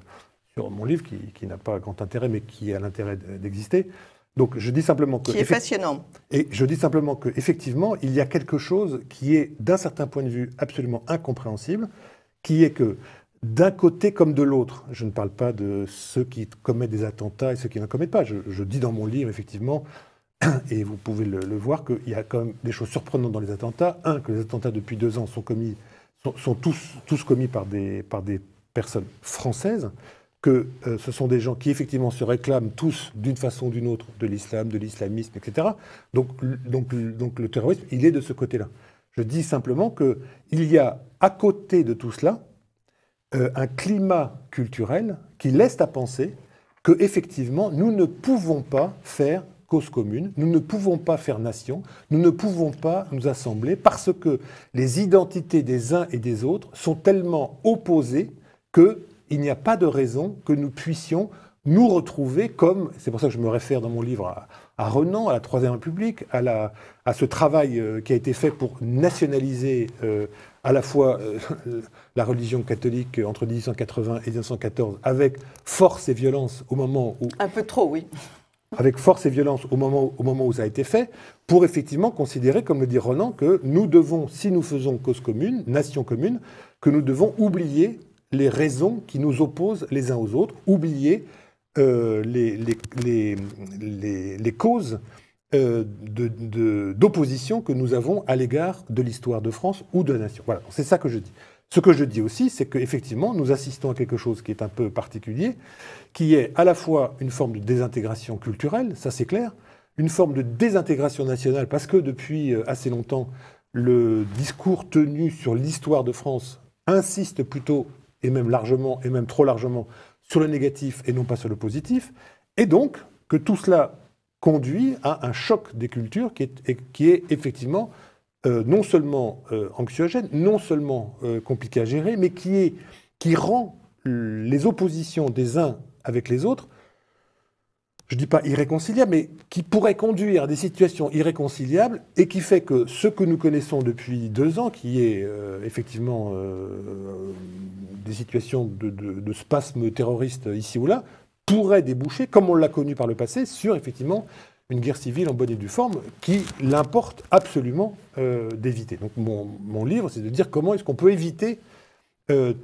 Speaker 5: mon livre qui n'a pas grand intérêt, mais qui a l'intérêt d'exister. Donc je dis simplement que...
Speaker 1: Qui est passionnant.
Speaker 5: Et je dis simplement qu'effectivement, il y a quelque chose qui est, d'un certain point de vue, absolument incompréhensible, qui est que, d'un côté comme de l'autre, je ne parle pas de ceux qui commettent des attentats et ceux qui n'en commettent pas. Je dis dans mon livre, effectivement, et vous pouvez le voir, qu'il y a quand même des choses surprenantes dans les attentats. Un, que les attentats depuis 2 ans sont tous commis par des personnes françaises, que ce sont des gens qui effectivement se réclament tous d'une façon ou d'une autre de l'islam, de l'islamisme, etc. Donc le terrorisme, il est de ce côté-là. Je dis simplement qu'il y a à côté de tout cela un climat culturel qui laisse à penser qu'effectivement nous ne pouvons pas faire cause commune, nous ne pouvons pas faire nation, nous ne pouvons pas nous assembler parce que les identités des uns et des autres sont tellement opposées qu'il n'y a pas de raison que nous puissions nous retrouver comme, c'est pour ça que je me réfère dans mon livre à Renan, à la Troisième République, à ce travail qui a été fait pour nationaliser à la fois la religion catholique entre 1880 et 1914 avec force et violence au moment où...
Speaker 1: Un peu trop, oui.
Speaker 5: Avec force et violence au moment où ça a été fait, pour effectivement considérer, comme le dit Renan, que nous devons, si nous faisons cause commune, nation commune, que nous devons oublier les raisons qui nous opposent les uns aux autres, oublier les causes d'opposition que nous avons à l'égard de l'histoire de France ou de la nation. Voilà, c'est ça que je dis. Ce que je dis aussi, c'est qu'effectivement, nous assistons à quelque chose qui est un peu particulier, qui est à la fois une forme de désintégration culturelle, ça c'est clair, une forme de désintégration nationale, parce que depuis assez longtemps, le discours tenu sur l'histoire de France insiste plutôt, et même largement, et même trop largement, sur le négatif et non pas sur le positif, et donc que tout cela conduit à un choc des cultures qui est effectivement non seulement anxiogène, non seulement compliqué à gérer, mais qui rend les oppositions des uns avec les autres, je ne dis pas irréconciliables, mais qui pourrait conduire à des situations irréconciliables et qui fait que ce que nous connaissons depuis 2 ans, qui est effectivement des situations de spasmes terroristes ici ou là, pourrait déboucher, comme on l'a connu par le passé, sur effectivement une guerre civile en bonne et due forme qui l'importe absolument d'éviter. Donc mon livre, c'est de dire comment est-ce qu'on peut éviter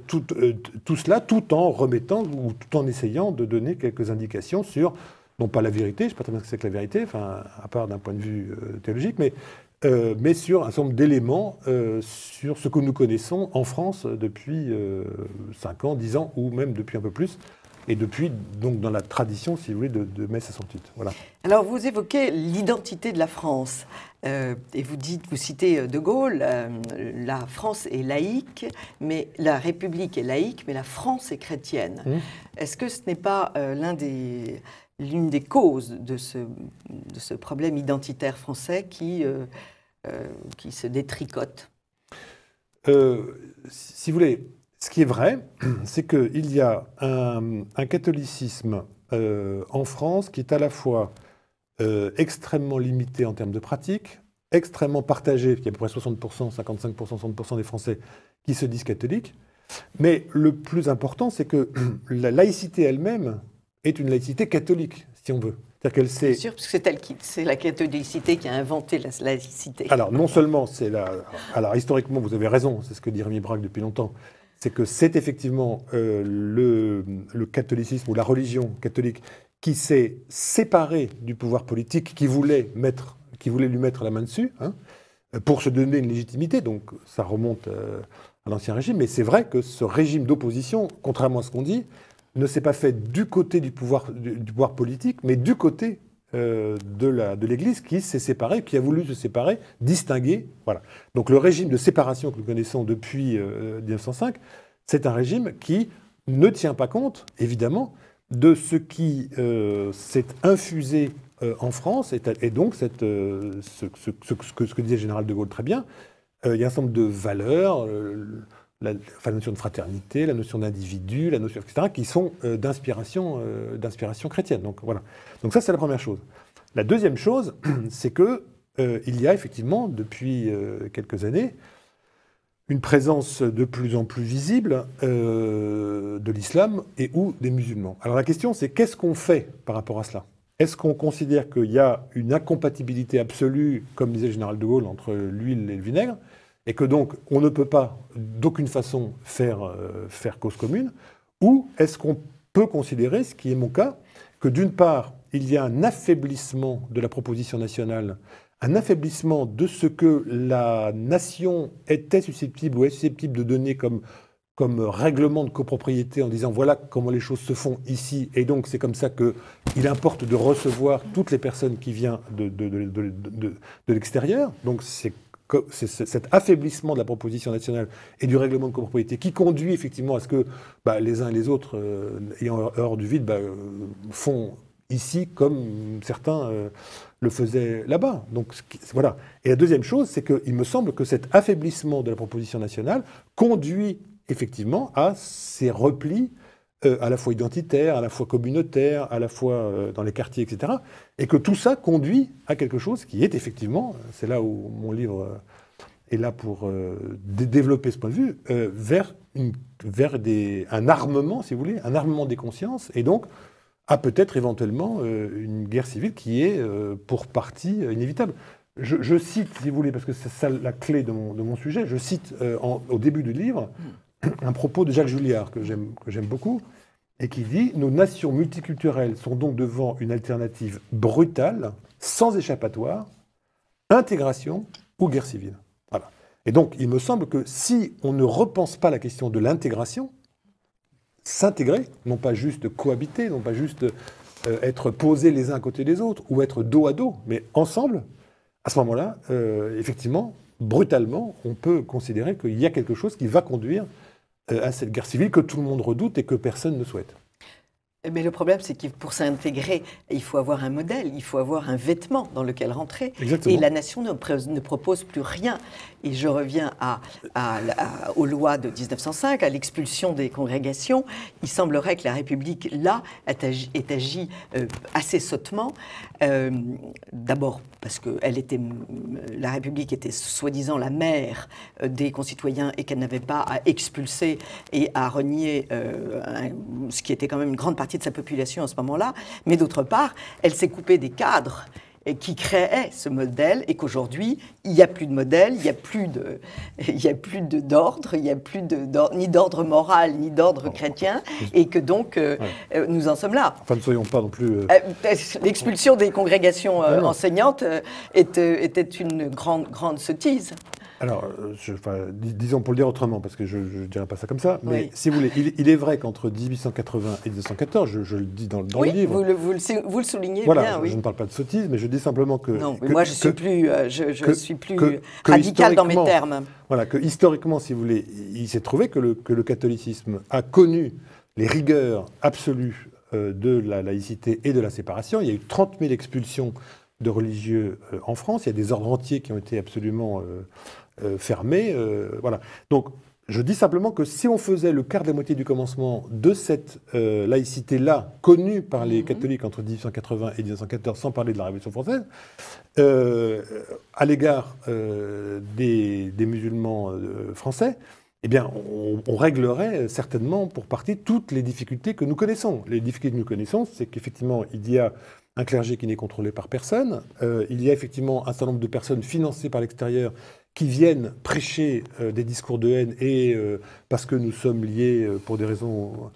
Speaker 5: tout cela, tout en remettant ou tout en essayant de donner quelques indications sur, non pas la vérité, je ne sais pas très bien ce que c'est que la vérité, enfin, à part d'un point de vue théologique, mais sur un certain nombre d'éléments sur ce que nous connaissons en France depuis 5 ans, 10 ans, ou même depuis un peu plus, et depuis, donc, dans la tradition, si vous voulez, de mai 68. Voilà.
Speaker 1: Alors, vous évoquez l'identité de la France, et vous citez De Gaulle, la France est laïque, mais la République est laïque, mais la France est chrétienne. Est-ce que ce n'est pas l'une des causes de ce problème identitaire français qui se détricote?
Speaker 5: Si vous voulez, ce qui est vrai, c'est qu'il y a un catholicisme en France qui est à la fois extrêmement limité en termes de pratique, extrêmement partagé, il y a à peu près 60%, 55%, 60% des Français qui se disent catholiques. Mais le plus important, c'est que la laïcité elle-même est une laïcité catholique, si on veut. C'est-à-dire qu'elle sait...
Speaker 1: Bien sûr, parce que c'est la catholicité qui a inventé la laïcité.
Speaker 5: Alors, non seulement c'est la... Alors, historiquement, vous avez raison, c'est ce que dit Rémi Braque depuis longtemps, c'est que c'est effectivement le catholicisme ou la religion catholique qui s'est séparé du pouvoir politique, qui voulait lui mettre la main dessus, hein, pour se donner une légitimité. Donc, ça remonte à l'Ancien Régime. Mais c'est vrai que ce régime d'opposition, contrairement à ce qu'on dit, ne s'est pas fait du côté du pouvoir politique, mais du côté de l'Église qui s'est séparée, qui a voulu se séparer, distinguer. Voilà. Donc le régime de séparation que nous connaissons depuis 1905, c'est un régime qui ne tient pas compte, évidemment, de ce qui s'est infusé en France, et donc ce que disait le général de Gaulle très bien, il y a un certain nombre de valeurs, la notion de fraternité, la notion d'individu, la notion, etc., qui sont d'inspiration chrétienne. Donc voilà. Donc ça, c'est la première chose. La deuxième chose, c'est que il y a effectivement, depuis quelques années, une présence de plus en plus visible de l'islam et ou des musulmans. Alors la question, c'est qu'est-ce qu'on fait par rapport à cela? Est-ce qu'on considère qu'il y a une incompatibilité absolue, comme disait le général de Gaulle, entre l'huile et le vinaigre, et que donc on ne peut pas d'aucune façon faire cause commune? Ou est-ce qu'on peut considérer, ce qui est mon cas, que d'une part, il y a un affaiblissement de la proposition nationale, un affaiblissement de ce que la nation était susceptible ou est susceptible de donner comme règlement de copropriété en disant voilà comment les choses se font ici, et donc c'est comme ça qu'il importe de recevoir toutes les personnes qui viennent de l'extérieur. Donc c'est cet affaiblissement de la proposition nationale et du règlement de copropriété qui conduit effectivement à ce que les uns et les autres, ayant horreur du vide, font ici comme certains le faisaient là-bas. Donc voilà. Et la deuxième chose, c'est qu'il me semble que cet affaiblissement de la proposition nationale conduit effectivement à ces replis à la fois identitaires, à la fois communautaires, à la fois dans les quartiers, etc. Et que tout ça conduit à quelque chose qui est effectivement, c'est là où mon livre est là pour développer ce point de vue, vers un armement, si vous voulez, un armement des consciences, et donc à peut-être éventuellement une guerre civile qui est pour partie inévitable. Je cite, si vous voulez, parce que c'est ça la clé de mon sujet, je cite au début du livre un propos de Jacques Julliard que j'aime beaucoup, et qui dit « Nos nations multiculturelles sont donc devant une alternative brutale, sans échappatoire, intégration ou guerre civile. » Voilà. Et donc, il me semble que si on ne repense pas la question de l'intégration, s'intégrer, non pas juste cohabiter, non pas juste être posés les uns à côté des autres, ou être dos à dos, mais ensemble, à ce moment-là, effectivement, brutalement, on peut considérer qu'il y a quelque chose qui va conduire à cette guerre civile que tout le monde redoute et que personne ne souhaite.
Speaker 1: Mais le problème, c'est que pour s'intégrer, il faut avoir un modèle, il faut avoir un vêtement dans lequel rentrer.
Speaker 5: Exactement.
Speaker 1: Et la nation ne propose plus rien. Et je reviens aux lois de 1905, à l'expulsion des congrégations. Il semblerait que la République, là, ait agi assez sottement. D'abord parce que la République était soi-disant la mère des concitoyens et qu'elle n'avait pas à expulser et à renier ce qui était quand même une grande partie de sa population à ce moment-là. Mais d'autre part, elle s'est coupée des cadres qui créaient ce modèle, et qu'aujourd'hui, il n'y a plus de modèle, il n'y a plus d'ordre, il n'y a plus ni d'ordre moral, ni d'ordre chrétien, et que donc, nous en sommes là.
Speaker 5: Enfin, ne soyons pas non plus...
Speaker 1: L'expulsion des congrégations enseignantes était une grande sottise.
Speaker 5: Alors, disons pour le dire autrement, parce que je ne dirais pas ça comme ça, mais si vous voulez, il est vrai qu'entre 1880 et 1914, je le dis dans le livre...
Speaker 1: Vous le soulignez
Speaker 5: voilà,
Speaker 1: bien,
Speaker 5: je ne parle pas de sottise, mais je dis simplement que...
Speaker 1: Non, moi je suis plus radical dans mes termes.
Speaker 5: Voilà, que historiquement, si vous voulez, il s'est trouvé que le catholicisme a connu les rigueurs absolues de la laïcité et de la séparation. Il y a eu 30 000 expulsions de religieux en France. Il y a des ordres entiers qui ont été absolument fermés. Voilà. Donc, je dis simplement que si on faisait le quart de la moitié du commencement de cette laïcité-là, connue par les catholiques entre 1880 et 1914, sans parler de la Révolution française, à l'égard des musulmans français, eh bien, on réglerait certainement pour partie toutes les difficultés que nous connaissons. Les difficultés que nous connaissons, c'est qu'effectivement, il y a un clergé qui n'est contrôlé par personne. Il y a effectivement un certain nombre de personnes financées par l'extérieur qui viennent prêcher des discours de haine et parce que nous sommes liés pour des raisons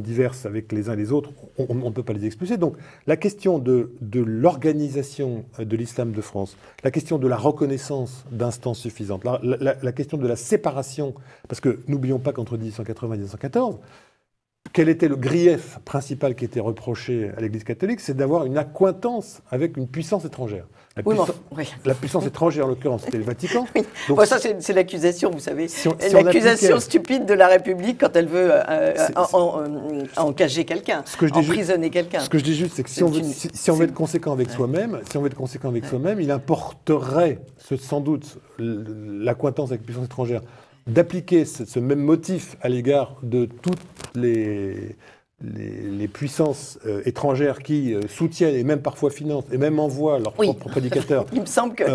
Speaker 5: diverses avec les uns et les autres, on ne peut pas les expulser. Donc la question de l'organisation de l'islam de France, la question de la reconnaissance d'instances suffisantes, la question de la séparation, parce que n'oublions pas qu'entre 1880 et 1914, quel était le grief principal qui était reproché à l'Église catholique? C'est d'avoir une accointance avec une puissance étrangère. La puissance étrangère, en l'occurrence, c'était le Vatican.
Speaker 1: Oui. Donc, bon, ça, c'est l'accusation, vous savez. L'accusation stupide de la République quand elle veut encager quelqu'un, emprisonner quelqu'un.
Speaker 5: Ce que je dis juste, c'est que si on veut être conséquent avec soi-même, il importerait sans doute l'accointance avec la puissance étrangère d'appliquer ce même motif à l'égard de toutes les puissances étrangères qui soutiennent et même parfois financent et même envoient leurs propres prédicateurs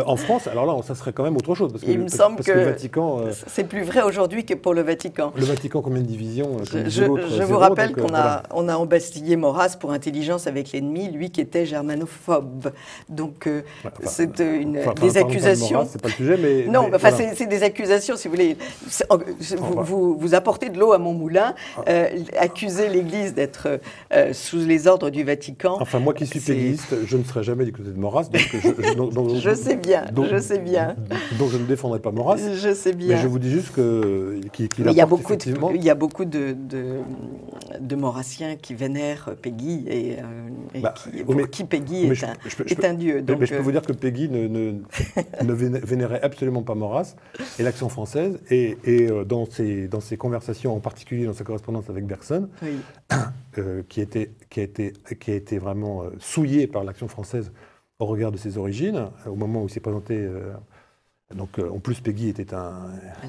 Speaker 5: en France, alors là, ça serait quand même autre chose. Parce que le Vatican...
Speaker 1: c'est plus vrai aujourd'hui que pour le Vatican.
Speaker 5: Le Vatican, combien de divisions
Speaker 1: Je vous rappelle qu'on a embastillé Maurras pour intelligence avec l'ennemi, lui qui était germanophobe. Donc, c'est des accusations...
Speaker 5: C'est pas le sujet, mais...
Speaker 1: Non, c'est des accusations, si vous voulez. Vous apportez de l'eau à mon moulin, accuser l'Église d'être sous les ordres du Vatican.
Speaker 5: Enfin, moi qui suis péguiste, je ne serai jamais du côté de Maurras.
Speaker 1: Je sais bien. Donc
Speaker 5: je ne défendrai pas Maurras.
Speaker 1: Je sais bien.
Speaker 5: Mais je vous dis juste qu'il
Speaker 1: il y a beaucoup de Maurassiens qui vénèrent Péguy et qui Péguy est un dieu.
Speaker 5: Mais je peux vous dire que Péguy ne vénérait absolument pas Maurras et l'Action française. Et dans ses conversations, en particulier dans sa correspondance avec Bergson, qui a été vraiment souillé par l'Action française au regard de ses origines, au moment où il s'est présenté. Donc, en plus, Péguy était à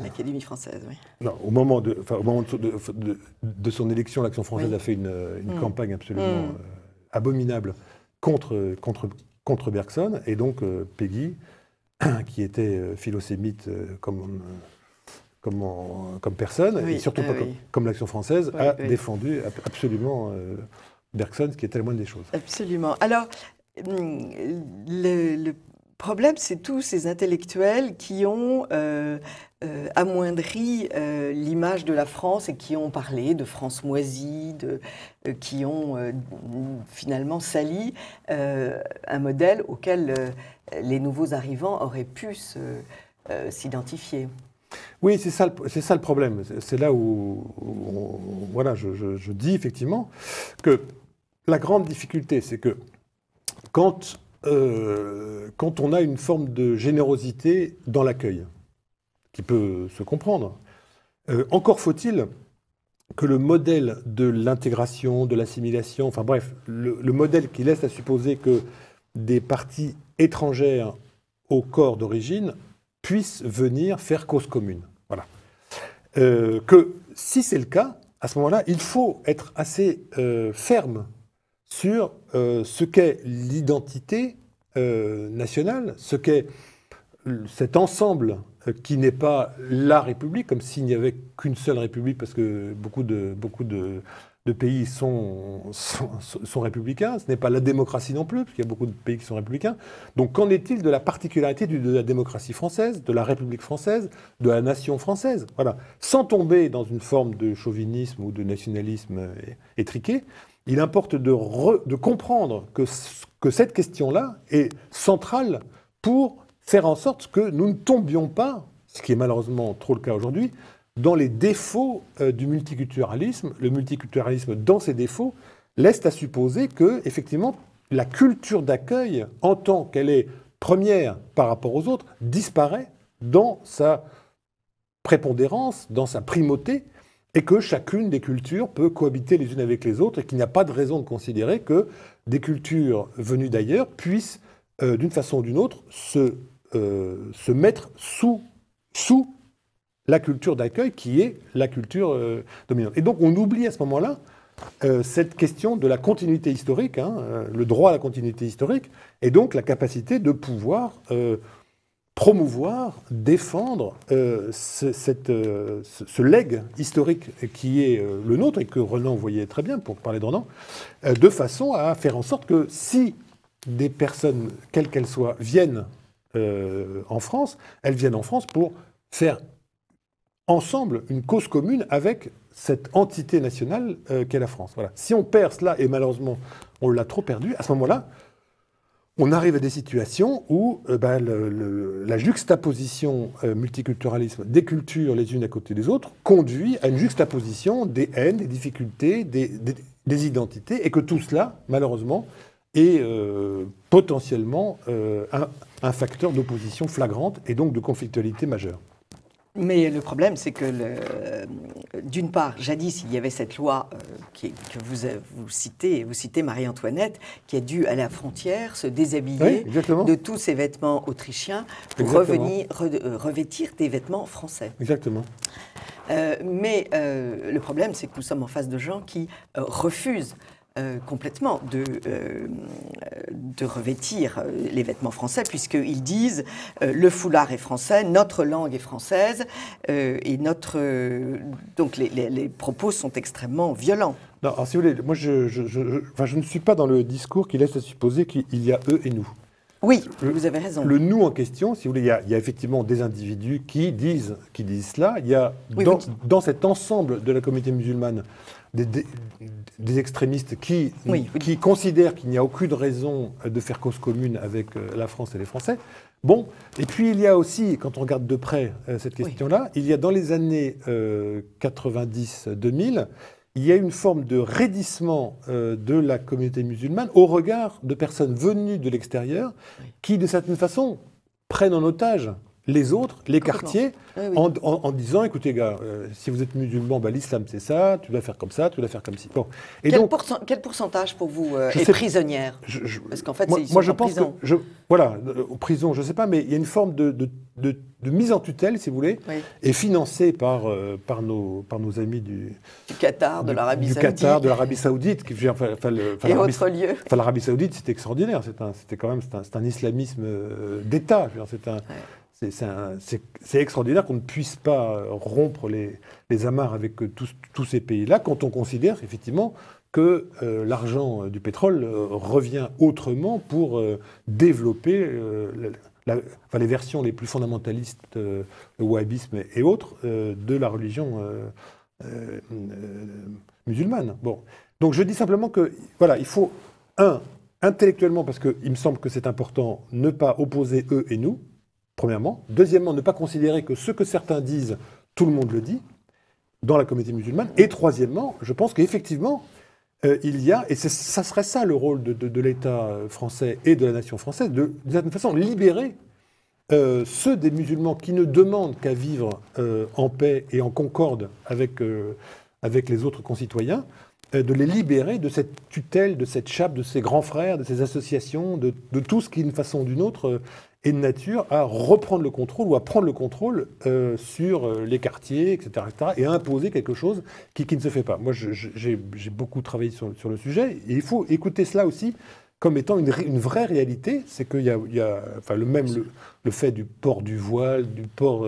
Speaker 1: l'Académie française, oui.
Speaker 5: Non, au moment de son élection, l'Action française a fait une campagne absolument abominable contre Bergson, et donc Péguy, qui était philosémite comme personne, et surtout pas comme l'Action française, a défendu absolument Bergson, ce qui est tellement des choses.
Speaker 1: Absolument. Alors, le problème, c'est tous ces intellectuels qui ont amoindri l'image de la France et qui ont parlé de France moisie, qui ont finalement sali un modèle auquel les nouveaux arrivants auraient pu s'identifier.
Speaker 5: Oui, c'est ça le problème. C'est là où voilà, je dis effectivement que la grande difficulté, c'est que quand on a une forme de générosité dans l'accueil, qui peut se comprendre, encore faut-il que le modèle de l'intégration, de l'assimilation, enfin bref, le modèle qui laisse à supposer que des parties étrangères au corps d'origine puissent venir faire cause commune. Voilà. Que si c'est le cas, à ce moment-là, il faut être assez ferme sur ce qu'est l'identité nationale, ce qu'est cet ensemble qui n'est pas la République, comme s'il n'y avait qu'une seule République, parce que beaucoup de pays sont républicains. Ce n'est pas la démocratie non plus, parce qu'il y a beaucoup de pays qui sont républicains. Donc qu'en est-il de la particularité de la démocratie française, de la République française, de la nation française? Voilà. Sans tomber dans une forme de chauvinisme ou de nationalisme étriqué, il importe de comprendre que cette question-là est centrale pour faire en sorte que nous ne tombions pas, ce qui est malheureusement trop le cas aujourd'hui, dans les défauts du multiculturalisme. Le multiculturalisme, dans ses défauts, laisse à supposer que, effectivement, la culture d'accueil, en tant qu'elle est première par rapport aux autres, disparaît dans sa prépondérance, dans sa primauté, et que chacune des cultures peut cohabiter les unes avec les autres, et qu'il n'y a pas de raison de considérer que des cultures venues d'ailleurs puissent, d'une façon ou d'une autre, se mettre sous la culture d'accueil qui est la culture dominante. Et donc on oublie à ce moment-là cette question de la continuité historique, le droit à la continuité historique, et donc la capacité de pouvoir promouvoir, défendre ce legs historique qui est le nôtre, et que Renan voyait très bien, pour parler de Renan, de façon à faire en sorte que si des personnes, quelles qu'elles soient, viennent en France, elles viennent en France pour faire ensemble une cause commune avec cette entité nationale qu'est la France. Voilà. Si on perd cela, et malheureusement on l'a trop perdu, à ce moment-là, on arrive à des situations où la juxtaposition multiculturalisme des cultures les unes à côté des autres conduit à une juxtaposition des haines, des difficultés, des identités, et que tout cela, malheureusement, est potentiellement un facteur d'opposition flagrante et donc de conflictualité majeure.
Speaker 1: Mais le problème, c'est que, d'une part, jadis, il y avait cette loi que vous citez Marie-Antoinette, qui a dû, à la frontière, se déshabiller de tous ses vêtements autrichiens pour revêtir des vêtements français.
Speaker 5: Exactement.
Speaker 1: Mais le problème, c'est que nous sommes en face de gens qui refusent complètement de revêtir les vêtements français, puisqu'ils disent le foulard est français, notre langue est française, et donc les propos sont extrêmement violents.
Speaker 5: Non, alors si vous voulez, moi je ne suis pas dans le discours qui laisse à supposer qu'il y a eux et nous.
Speaker 1: Oui, vous avez raison.
Speaker 5: Le nous en question, si vous voulez, il y a effectivement des individus qui disent cela. Il y a dans cet ensemble de la communauté musulmane des extrémistes qui considèrent qu'il n'y a aucune raison de faire cause commune avec la France et les Français. Bon, et puis il y a aussi, quand on regarde de près cette question-là, il y a dans les années 90-2000, il y a une forme de raidissement de la communauté musulmane au regard de personnes venues de l'extérieur qui, de certaine façon, prennent en otage les autres, les quartiers, en disant, écoutez gars, si vous êtes musulman, l'islam c'est ça, tu dois faire comme ça, tu dois faire comme ci. Bon. Et
Speaker 1: quel pourcentage pour vous est prisonnière? Parce qu'en fait,
Speaker 5: moi je pense que, aux prisons, je ne sais pas, mais il y a une forme de mise en tutelle, si vous voulez, et financée par nos amis du
Speaker 1: Qatar, de l'Arabie Saoudite.
Speaker 5: Du Qatar, de l'Arabie Saoudite.
Speaker 1: Et autres lieux.
Speaker 5: L'Arabie Saoudite, c'était extraordinaire. C'est un islamisme d'État. C'est extraordinaire qu'on ne puisse pas rompre les amarres avec tous ces pays-là quand on considère effectivement que l'argent du pétrole revient autrement pour développer les versions les plus fondamentalistes, le wahhabisme et autres, de la religion musulmane. Bon. Donc je dis simplement que il faut, intellectuellement, parce qu'il me semble que c'est important, ne pas opposer eux et nous, premièrement. Deuxièmement, ne pas considérer que ce que certains disent, tout le monde le dit, dans la communauté musulmane. Et troisièmement, je pense qu'effectivement, il y a, et ça serait ça le rôle de l'État français et de la nation française, d'une certaine façon, libérer ceux des musulmans qui ne demandent qu'à vivre en paix et en concorde avec les autres concitoyens, de les libérer de cette tutelle, de cette chape, de ces grands frères, de ces associations, de tout ce qui, d'une façon ou d'une autre, est de nature à reprendre le contrôle ou à prendre le contrôle sur les quartiers, etc., et à imposer quelque chose qui ne se fait pas. Moi, j'ai beaucoup travaillé sur le sujet, et il faut écouter cela aussi comme étant une vraie réalité. C'est qu'il y a le fait du port du voile, du port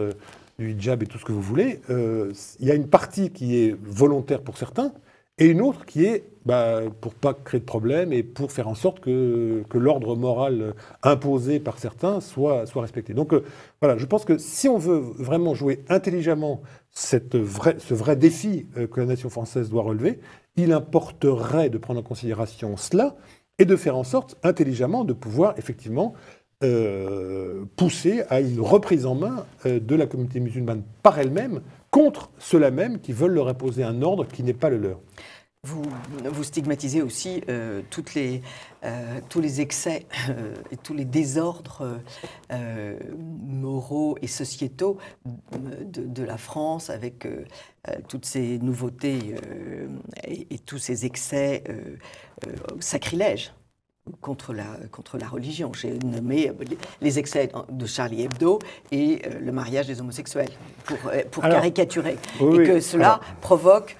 Speaker 5: du hijab et tout ce que vous voulez, il y a une partie qui est volontaire pour certains, et une autre qui est pour pas créer de problème et pour faire en sorte que l'ordre moral imposé par certains soit respecté. Donc je pense que si on veut vraiment jouer intelligemment ce vrai défi que la nation française doit relever, il importerait de prendre en considération cela et de faire en sorte intelligemment de pouvoir effectivement pousser à une reprise en main de la communauté musulmane par elle-même, contre ceux-là même qui veulent leur imposer un ordre qui n'est pas le leur.
Speaker 1: Vous stigmatisez aussi tous les excès et tous les désordres moraux et sociétaux de la France, avec toutes ces nouveautés et tous ces excès sacrilèges contre la religion. J'ai nommé les excès de Charlie Hebdo et le mariage des homosexuels, pour caricaturer.
Speaker 5: Oui,
Speaker 1: et que cela provoque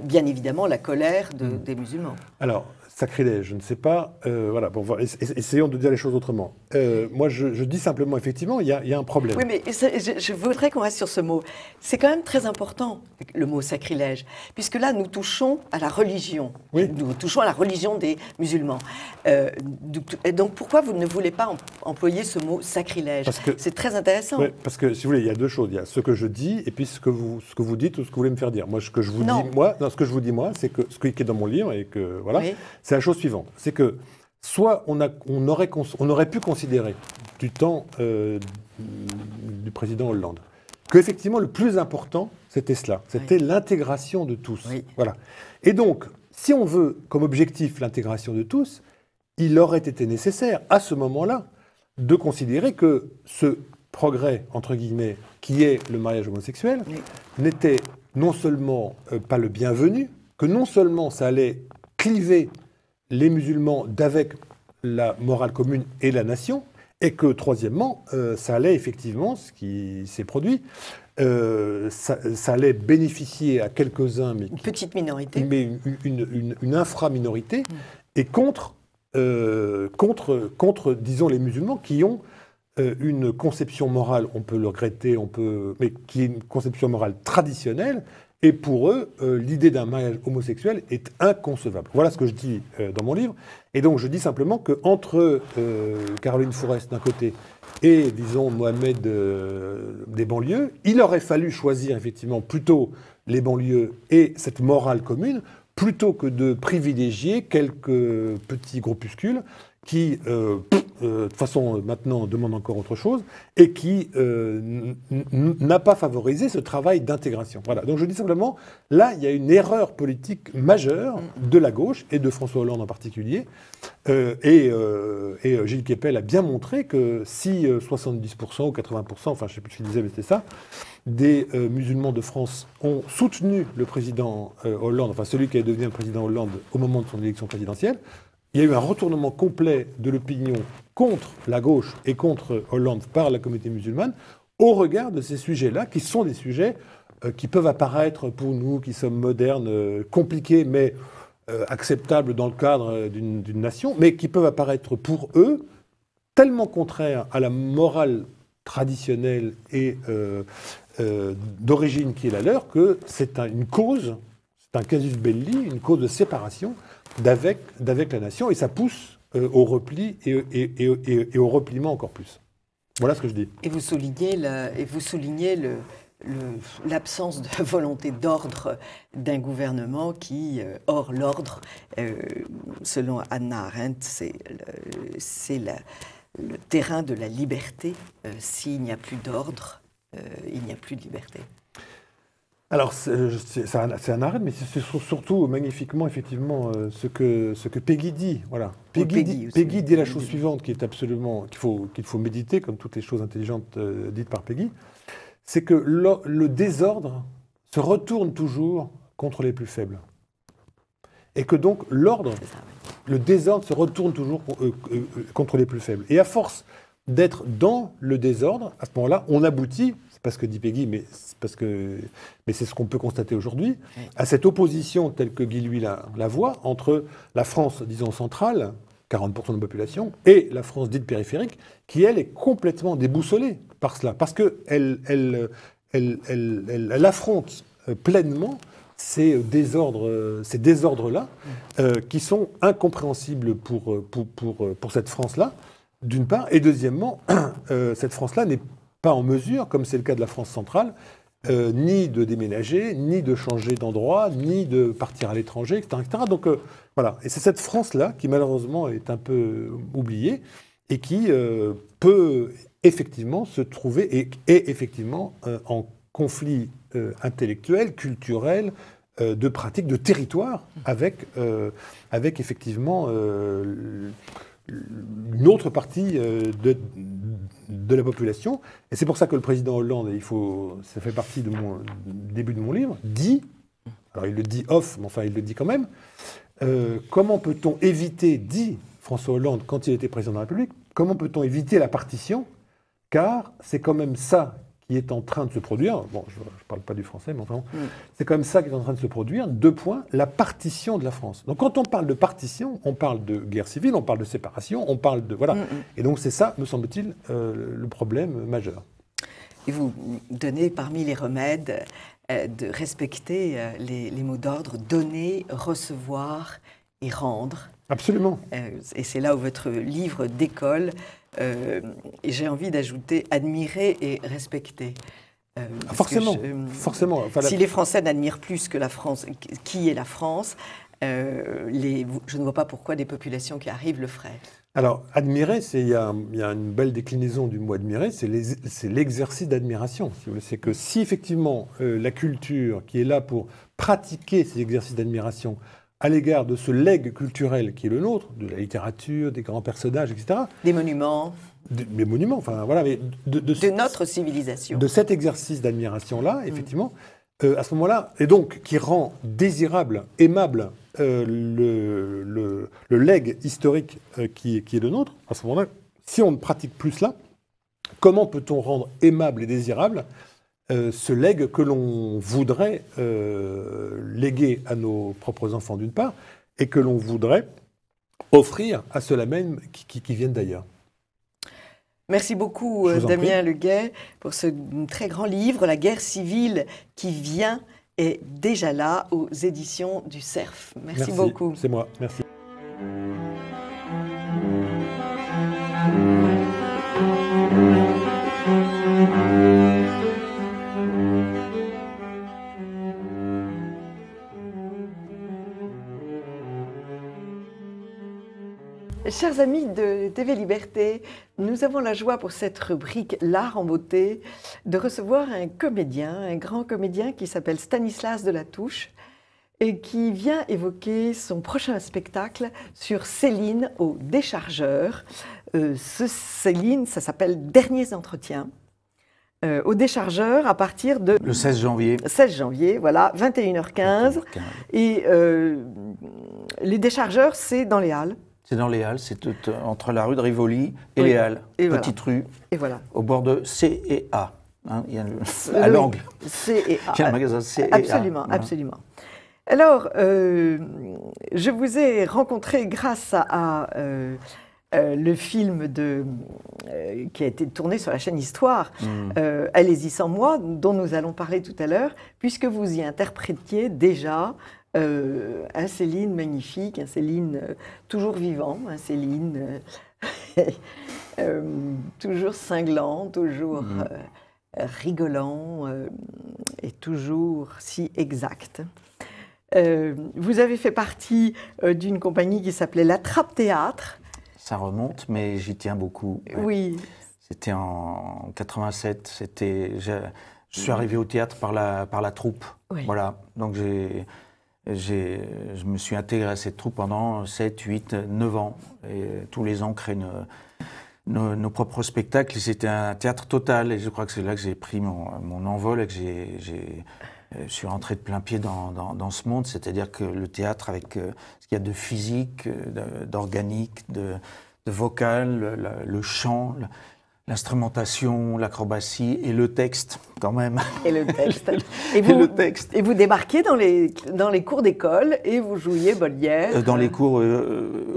Speaker 1: bien évidemment la colère des musulmans.
Speaker 5: Alors, sacrilège, je ne sais pas. Voilà, bon, essayons de dire les choses autrement. Moi, je dis simplement, effectivement, il y a un problème.
Speaker 1: Oui, mais je voudrais qu'on reste sur ce mot. C'est quand même très important, le mot sacrilège, puisque là, nous touchons à la religion.
Speaker 5: Oui.
Speaker 1: Nous touchons à la religion des musulmans. Donc, pourquoi vous ne voulez pas employer ce mot sacrilège? C'est très intéressant.
Speaker 5: Oui, parce que, si vous voulez, il y a deux choses. Il y a ce que je dis et puis ce que vous dites ou ce que vous voulez me faire dire. Moi, ce que je vous dis, ce que je vous dis, moi, c'est que ce qui est dans mon livre et que, voilà, c'est la chose suivante. C'est que soit on aurait pu considérer du temps du président Hollande qu'effectivement le plus important c'était cela, c'était l'intégration de tous. Oui. Voilà. Et donc, si on veut comme objectif l'intégration de tous, il aurait été nécessaire à ce moment-là de considérer que ce progrès, entre guillemets, qui est le mariage homosexuel, n'était non seulement pas le bienvenu, que non seulement ça allait cliver les musulmans d'avec la morale commune et la nation, et que, troisièmement, ça allait effectivement, ce qui s'est produit, ça allait bénéficier à quelques-uns, mais
Speaker 1: une petite minorité,
Speaker 5: mais une infra-minorité, et contre, disons, les musulmans qui ont une conception morale, on peut le regretter, mais qui est une conception morale traditionnelle. Et pour eux, l'idée d'un mariage homosexuel est inconcevable. Voilà ce que je dis dans mon livre. Et donc, je dis simplement qu'entre Caroline Fourest d'un côté et, disons, Mohamed des banlieues, il aurait fallu choisir effectivement plutôt les banlieues et cette morale commune, plutôt que de privilégier quelques petits groupuscules qui, de toute façon, maintenant, demandent encore autre chose, et qui n'a pas favorisé ce travail d'intégration. Voilà. Donc je dis simplement, là, il y a une erreur politique majeure de la gauche, et de François Hollande en particulier, et Gilles Kepel a bien montré que si 70% ou 80%, enfin je ne sais plus ce qu'il disait, mais c'était ça, des musulmans de France ont soutenu le président Hollande, enfin celui qui est devenu le président Hollande au moment de son élection présidentielle, il y a eu un retournement complet de l'opinion contre la gauche et contre Hollande par la communauté musulmane au regard de ces sujets-là, qui sont des sujets qui peuvent apparaître pour nous, qui sommes modernes, compliqués, mais acceptables dans le cadre d'une nation, mais qui peuvent apparaître pour eux tellement contraires à la morale traditionnelle et d'origine qui est la leur, que c'est une cause, c'est un casus belli, une cause de séparation d'avec la nation, et ça pousse au repli et au repliement encore plus. Voilà ce que je dis.
Speaker 1: Et vous soulignez l'absence de volonté d'ordre d'un gouvernement qui, hors l'ordre, selon Hannah Arendt, c'est le terrain de la liberté. S'il n'y a plus d'ordre, il n'y a plus de liberté.
Speaker 5: Alors, c'est un arrêt, mais c'est surtout magnifiquement, effectivement, ce que Peggy dit. Voilà. Peggy dit la chose suivante, qu'il faut méditer, comme toutes les choses intelligentes dites par Peggy, c'est que le désordre se retourne toujours contre les plus faibles. Et que donc, le désordre se retourne toujours contre les plus faibles. Et à force d'être dans le désordre, à ce moment-là, on aboutit, c'est pas ce que dit Peggy, mais c'est ce qu'on peut constater aujourd'hui, à cette opposition telle que Guy Louis la voit entre la France, disons, centrale, 40% de la population, et la France dite périphérique, qui, elle, est complètement déboussolée par cela, parce qu'elle affronte pleinement ces désordres-là, qui sont incompréhensibles pour cette France-là, d'une part, et deuxièmement, cette France-là n'est pas en mesure, comme c'est le cas de la France centrale, ni de déménager, ni de changer d'endroit, ni de partir à l'étranger, etc. Donc voilà, et c'est cette France-là qui malheureusement est un peu oubliée, et qui peut effectivement se trouver et est effectivement en conflit intellectuel, culturel, de pratique, de territoire avec effectivement une autre partie de la population. Et c'est pour ça que le président Hollande, ça fait partie du début de mon livre, dit, alors il le dit off, mais enfin il le dit quand même, comment peut-on éviter, dit François Hollande quand il était président de la République, comment peut-on éviter la partition, car c'est quand même ça qui est en train de se produire. Bon, je ne parle pas du français, mais enfin, c'est quand même ça qui est en train de se produire. 2 points, la partition de la France. Donc quand on parle de partition, on parle de guerre civile, on parle de séparation, on parle de... Voilà. Et donc c'est ça, me semble-t-il, le problème majeur.
Speaker 1: Et vous donnez parmi les remèdes de respecter les mots d'ordre, donner, recevoir et rendre.
Speaker 5: Absolument.
Speaker 1: Et c'est là où votre livre décolle. Et j'ai envie d'ajouter admirer et respecter.
Speaker 5: Forcément, forcément. Enfin,
Speaker 1: si les Français n'admirent plus que la France, qui est la France, je ne vois pas pourquoi des populations qui arrivent le feraient.
Speaker 5: Alors, admirer, il y a une belle déclinaison du mot admirer, c'est l'exercice d'admiration. C'est que si effectivement la culture qui est là pour pratiquer ces exercices d'admiration à l'égard de ce legs culturel qui est le nôtre, de la littérature, des grands personnages, etc.
Speaker 1: Des monuments.
Speaker 5: Des monuments, enfin voilà. Mais
Speaker 1: de notre civilisation.
Speaker 5: De cet exercice d'admiration-là, effectivement, à ce moment-là, et donc qui rend désirable, aimable le legs historique qui est le nôtre, à ce moment-là, si on ne pratique plus cela, comment peut-on rendre aimable et désirable ce legs que l'on voudrait léguer à nos propres enfants d'une part, et que l'on voudrait offrir à ceux-là même qui viennent d'ailleurs.
Speaker 1: Merci beaucoup Damien Leguet pour ce très grand livre, La guerre civile qui vient est déjà là aux éditions du Cerf. Merci beaucoup.
Speaker 5: C'est moi, merci.
Speaker 1: Chers amis de TV Liberté, nous avons la joie pour cette rubrique L'art en beauté de recevoir un comédien, un grand comédien qui s'appelle Stanislas Delatouche et qui vient évoquer son prochain spectacle sur Céline au Déchargeur. Céline, ça s'appelle Derniers entretiens. Au Déchargeur à partir de...
Speaker 6: Le 16 janvier.
Speaker 1: 16 janvier, voilà, 21h15. Et les Déchargeurs, c'est dans les Halles.
Speaker 6: C'est dans les Halles, c'est entre la rue de Rivoli et les Halles, petite rue, au bord de C et A. Hein, il y a à l'angle.
Speaker 1: C et A.
Speaker 6: Il y a un magasin C et A.
Speaker 1: Absolument, absolument. Alors, je vous ai rencontré grâce à le film qui a été tourné sur la chaîne Histoire, Allez-y sans moi, dont nous allons parler tout à l'heure, puisque vous y interprétiez déjà un Céline magnifique, un Céline toujours vivant, un Céline toujours cinglant, toujours rigolant et toujours si exact. Vous avez fait partie d'une compagnie qui s'appelait La Trappe Théâtre.
Speaker 6: Ça remonte, mais j'y tiens beaucoup. Ouais.
Speaker 1: Oui.
Speaker 6: C'était en 87. Je suis arrivé au théâtre par la troupe.
Speaker 1: Oui.
Speaker 6: Voilà. Donc je me suis intégré à cette troupe pendant 7, 8, 9 ans. Et tous les ans, créer nos propres spectacles. C'était un théâtre total. Et je crois que c'est là que j'ai pris mon envol et que je suis rentré de plein pied dans ce monde. C'est-à-dire que le théâtre, avec ce qu'il y a de physique, d'organique, de vocal, le chant, l'instrumentation, l'acrobatie et le texte, quand même.
Speaker 1: Et le texte. Et vous débarquez dans les cours d'école et vous jouiez Molière.
Speaker 6: Dans les cours,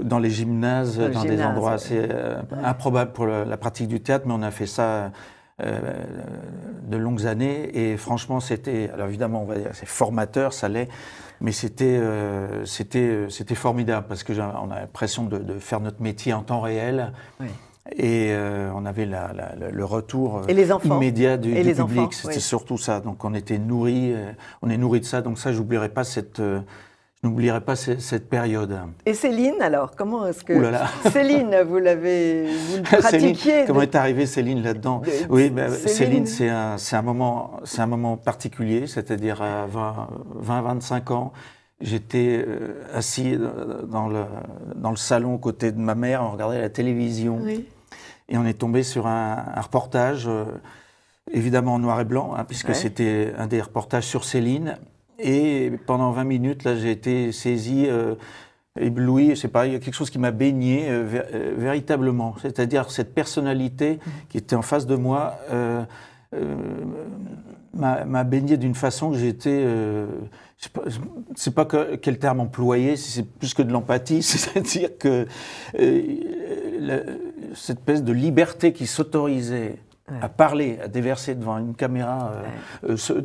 Speaker 6: dans les gymnases, dans des endroits assez improbables pour la pratique du théâtre, mais on a fait ça de longues années. Et franchement, alors évidemment, on va dire, c'est formateur, ça l'est, mais c'était formidable parce que on a l'impression de faire notre métier en temps réel. Oui. Et on avait le retour immédiat du public. C'était surtout ça. Donc on était nourris, on est nourris de ça. Donc ça, j'oublierai pas Je n'oublierai pas cette période.
Speaker 1: Et Céline, alors, comment est-ce que...
Speaker 6: Ouh là là.
Speaker 1: Céline, vous le pratiquiez
Speaker 6: Céline, comment est arrivée Céline là-dedans? Oui, Céline, c'est un moment particulier, c'est-à-dire à 20-25 ans. J'étais assis dans le salon aux côtés de ma mère, on regardait la télévision, oui. Et on est tombé sur un reportage, évidemment en noir et blanc, hein, puisque c'était un des reportages sur Céline. Et pendant 20 minutes, là, j'ai été saisi, ébloui, je sais pas, il y a quelque chose qui m'a baigné véritablement. C'est-à-dire cette personnalité qui était en face de moi m'a baigné d'une façon que j'étais... je ne sais pas quel terme employer, si c'est plus que de l'empathie, c'est-à-dire que cette espèce de liberté qui s'autorisait à parler, à déverser devant une caméra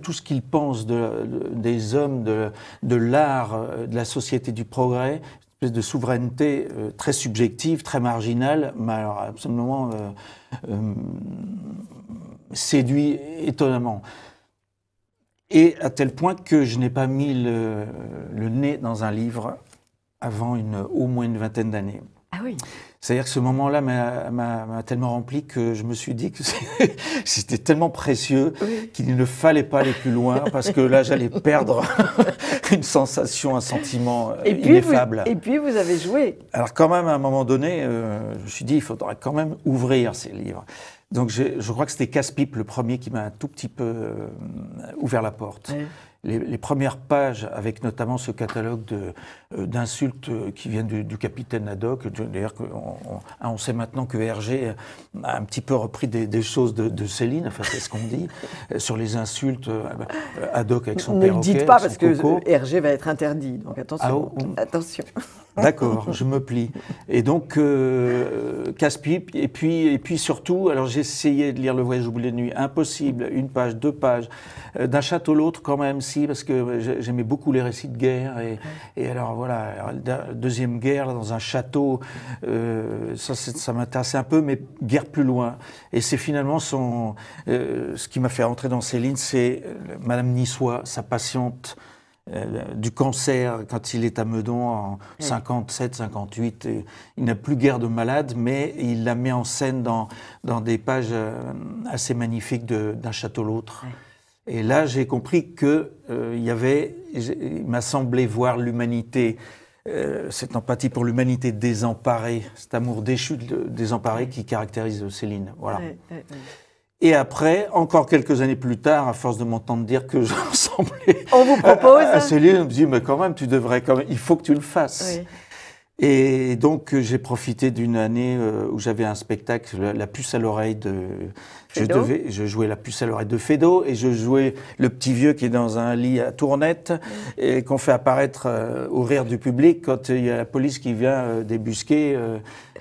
Speaker 6: tout ce qu'il pense des hommes, de l'art, de la société du progrès, une espèce de souveraineté très subjective, très marginale, mais alors absolument séduit étonnamment. Et à tel point que je n'ai pas mis le nez dans un livre avant au moins une vingtaine d'années.
Speaker 1: Ah oui.
Speaker 6: C'est-à-dire que ce moment-là m'a tellement rempli que je me suis dit que c'était tellement précieux qu'il ne fallait pas aller plus loin parce que là, j'allais perdre une sensation, un sentiment ineffable.
Speaker 1: Et puis, vous avez joué.
Speaker 6: Alors quand même, à un moment donné, je me suis dit, il faudrait quand même ouvrir ces livres. Donc je crois que c'était Casse-Pipe, le premier, qui m'a un tout petit peu ouvert la porte. Ouais. Les premières pages, avec notamment ce catalogue d'insultes qui viennent du capitaine Haddock. D'ailleurs, on sait maintenant que Hergé a un petit peu repris des choses de Céline, enfin c'est ce qu'on dit, sur les insultes. Haddock avec son perroquet,
Speaker 1: ne le dites pas parce que Hergé va être interdit, donc attention. Attention.
Speaker 6: D'accord, je me plie. Et donc, Casse-Pipe, et puis surtout, alors j'ai essayé de lire Le Voyage au bout de la nuit, impossible, une page, 2 pages, d'un chapeau à l'autre quand même, si, parce que j'aimais beaucoup les récits de guerre, et alors voilà, la Deuxième Guerre, là, dans un château, ça m'intéressait un peu, mais guerre plus loin. Et c'est finalement ce qui m'a fait rentrer dans Céline, c'est Madame Niçois, sa patiente, du cancer quand il est à Meudon en 57-58. Il n'a plus guère de malade, mais il la met en scène dans des pages assez magnifiques d'un château l'autre. Et là, j'ai compris que il m'a semblé voir l'humanité, cette empathie pour l'humanité désemparée, cet amour déchu désemparé qui caractérise Céline. Voilà. Et après, encore quelques années plus tard, à force de m'entendre dire que je ressemblais
Speaker 1: on vous propose
Speaker 6: à Céline, on me dit, mais quand même, tu devrais quand même, il faut que tu le fasses. Oui. Et donc, j'ai profité d'une année où j'avais un spectacle, La puce à l'oreille je jouais La puce à l'oreille de Feydeau, et je jouais le petit vieux qui est dans un lit à tournettes, et qu'on fait apparaître au rire du public quand il y a la police qui vient débusquer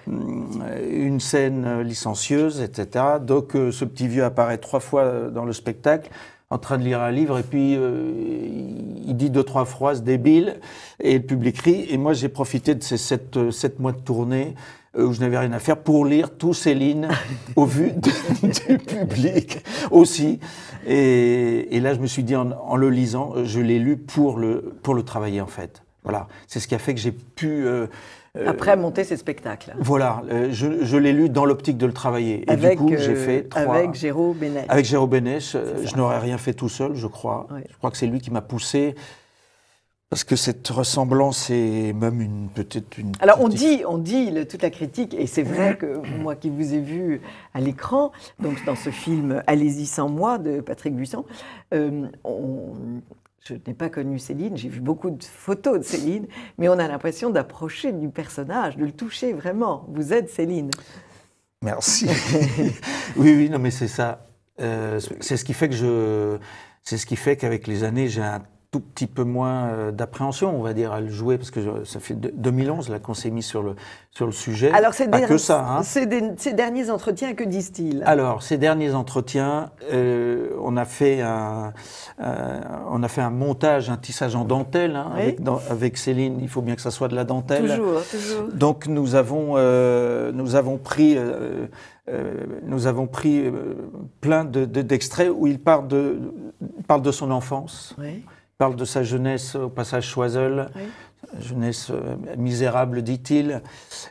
Speaker 6: une scène licencieuse, etc. Donc, ce petit vieux apparaît 3 fois dans le spectacle, en train de lire un livre, et puis il dit 2-3 phrases débiles, et le public rit. Et moi, j'ai profité de ces 7 mois de tournée où je n'avais rien à faire pour lire tout Céline au vu du public aussi. Et là, je me suis dit, en le lisant, je l'ai lu pour le travailler, en fait. Voilà, c'est ce qui a fait que j'ai pu...
Speaker 1: après monter ces spectacles.
Speaker 6: Voilà, je l'ai lu dans l'optique de le travailler. Et du coup, j'ai fait 3...
Speaker 1: Avec Géraud Bénèche.
Speaker 6: Avec Géraud Bénèche, je n'aurais rien fait tout seul, je crois. Oui. Je crois que c'est lui qui m'a poussé, parce que cette ressemblance est même peut-être une...
Speaker 1: Alors on dit toute la critique, et c'est vrai que moi qui vous ai vu à l'écran, donc dans ce film « Allez-y sans moi » de Patrick Buisson, je n'ai pas connu Céline, j'ai vu beaucoup de photos de Céline, mais on a l'impression d'approcher du personnage, de le toucher vraiment. Vous êtes Céline.
Speaker 6: Merci. oui, non, mais c'est ça. C'est ce qui fait qu'avec les années, j'ai un tout petit peu moins d'appréhension, on va dire, à le jouer, parce que ça fait 2011 là qu'on s'est mis sur le sujet.
Speaker 1: Alors,
Speaker 6: que ça. Hein.
Speaker 1: Ces derniers entretiens, que disent-ils?
Speaker 6: Alors, ces derniers entretiens, on a fait un montage, un tissage en dentelle, hein, oui. avec Céline. Il faut bien que ça soit de la dentelle.
Speaker 1: Toujours.
Speaker 6: Donc, nous avons pris plein d'extraits où il parle de son enfance. Oui. Parle de sa jeunesse au passage Choiseul, oui. jeunesse misérable, dit-il,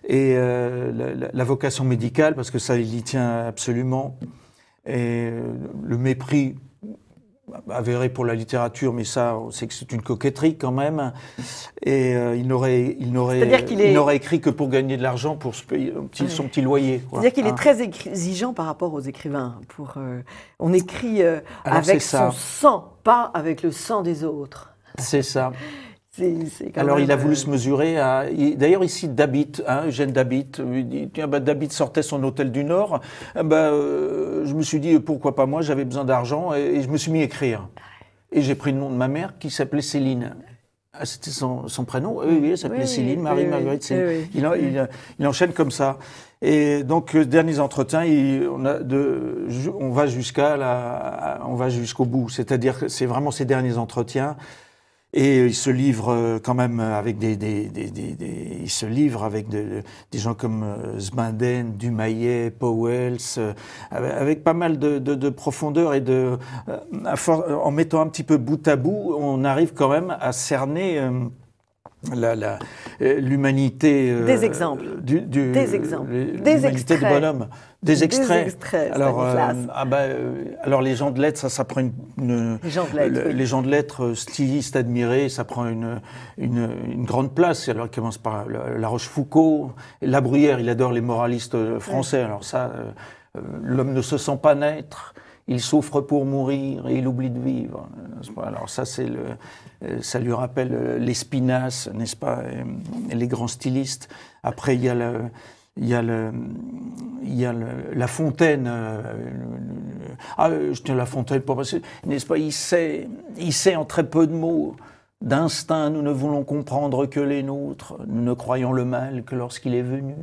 Speaker 6: et la vocation médicale, parce que ça, il y tient absolument, et le mépris avéré pour la littérature, mais ça, on sait que c'est une coquetterie quand même. Et il n'aurait écrit que pour gagner de l'argent pour son petit loyer.
Speaker 1: C'est-à-dire qu'il est très exigeant par rapport aux écrivains. On écrit avec son sang, pas avec le sang des autres.
Speaker 6: C'est ça. Alors il a voulu se mesurer à... D'ailleurs ici Dabitte, Eugène Dabitte, Dabitte sortait son hôtel du Nord, je me suis dit pourquoi pas moi, j'avais besoin d'argent et je me suis mis à écrire. Et j'ai pris le nom de ma mère qui s'appelait Céline. Ah, c'était son prénom. Oui, elle s'appelait Céline, Marie-Marguerite Céline. Il enchaîne comme ça. Et donc, derniers entretiens, on va jusqu'au bout. C'est-à-dire que c'est vraiment ces derniers entretiens. Et il se livre quand même avec des gens comme Smaden, Dumayet, Powells, avec pas mal de profondeur et en mettant un petit peu bout à bout, on arrive quand même à cerner l'humanité.
Speaker 1: Des exemples. Des exemples. Des extraits.
Speaker 6: Du bonhomme. Des extraits. Alors les gens de lettres, ça prend les gens de lettres, stylistes admirés, ça prend une grande place. Alors il commence par La Rochefoucauld, La Bruyère, il adore les moralistes français. Alors ça, l'homme ne se sent pas naître, il souffre pour mourir et il oublie de vivre. Alors ça, ça lui rappelle l'Espinasse, n'est-ce pas, et les grands stylistes. Après, il y a La Fontaine. Je tiens La Fontaine pour passer, n'est-ce pas, il sait en très peu de mots. D'instinct, nous ne voulons comprendre que les nôtres. Nous ne croyons le mal que lorsqu'il est venu.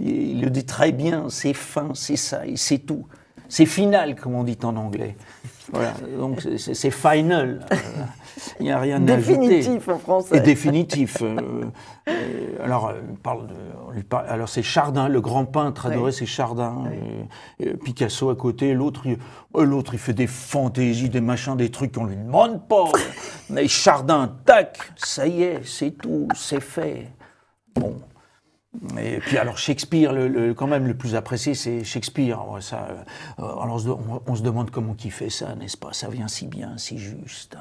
Speaker 6: Il le dit très bien, c'est fin, c'est ça, et c'est tout. C'est final, comme on dit en anglais. Voilà, donc c'est final. Il n'y a rien à ajouter.
Speaker 1: Définitif en français.
Speaker 6: Et définitif. Alors, alors c'est Chardin, le grand peintre adoré, c'est Chardin. Et Picasso à côté. L'autre, il fait des fantaisies, des machins, des trucs qu'on lui demande pas. Mais Chardin, tac, ça y est, c'est tout, c'est fait. Bon. Et puis alors Shakespeare, quand même le plus apprécié, c'est Shakespeare. Alors on se demande comment il fait ça, n'est-ce pas? Ça vient si bien, si juste.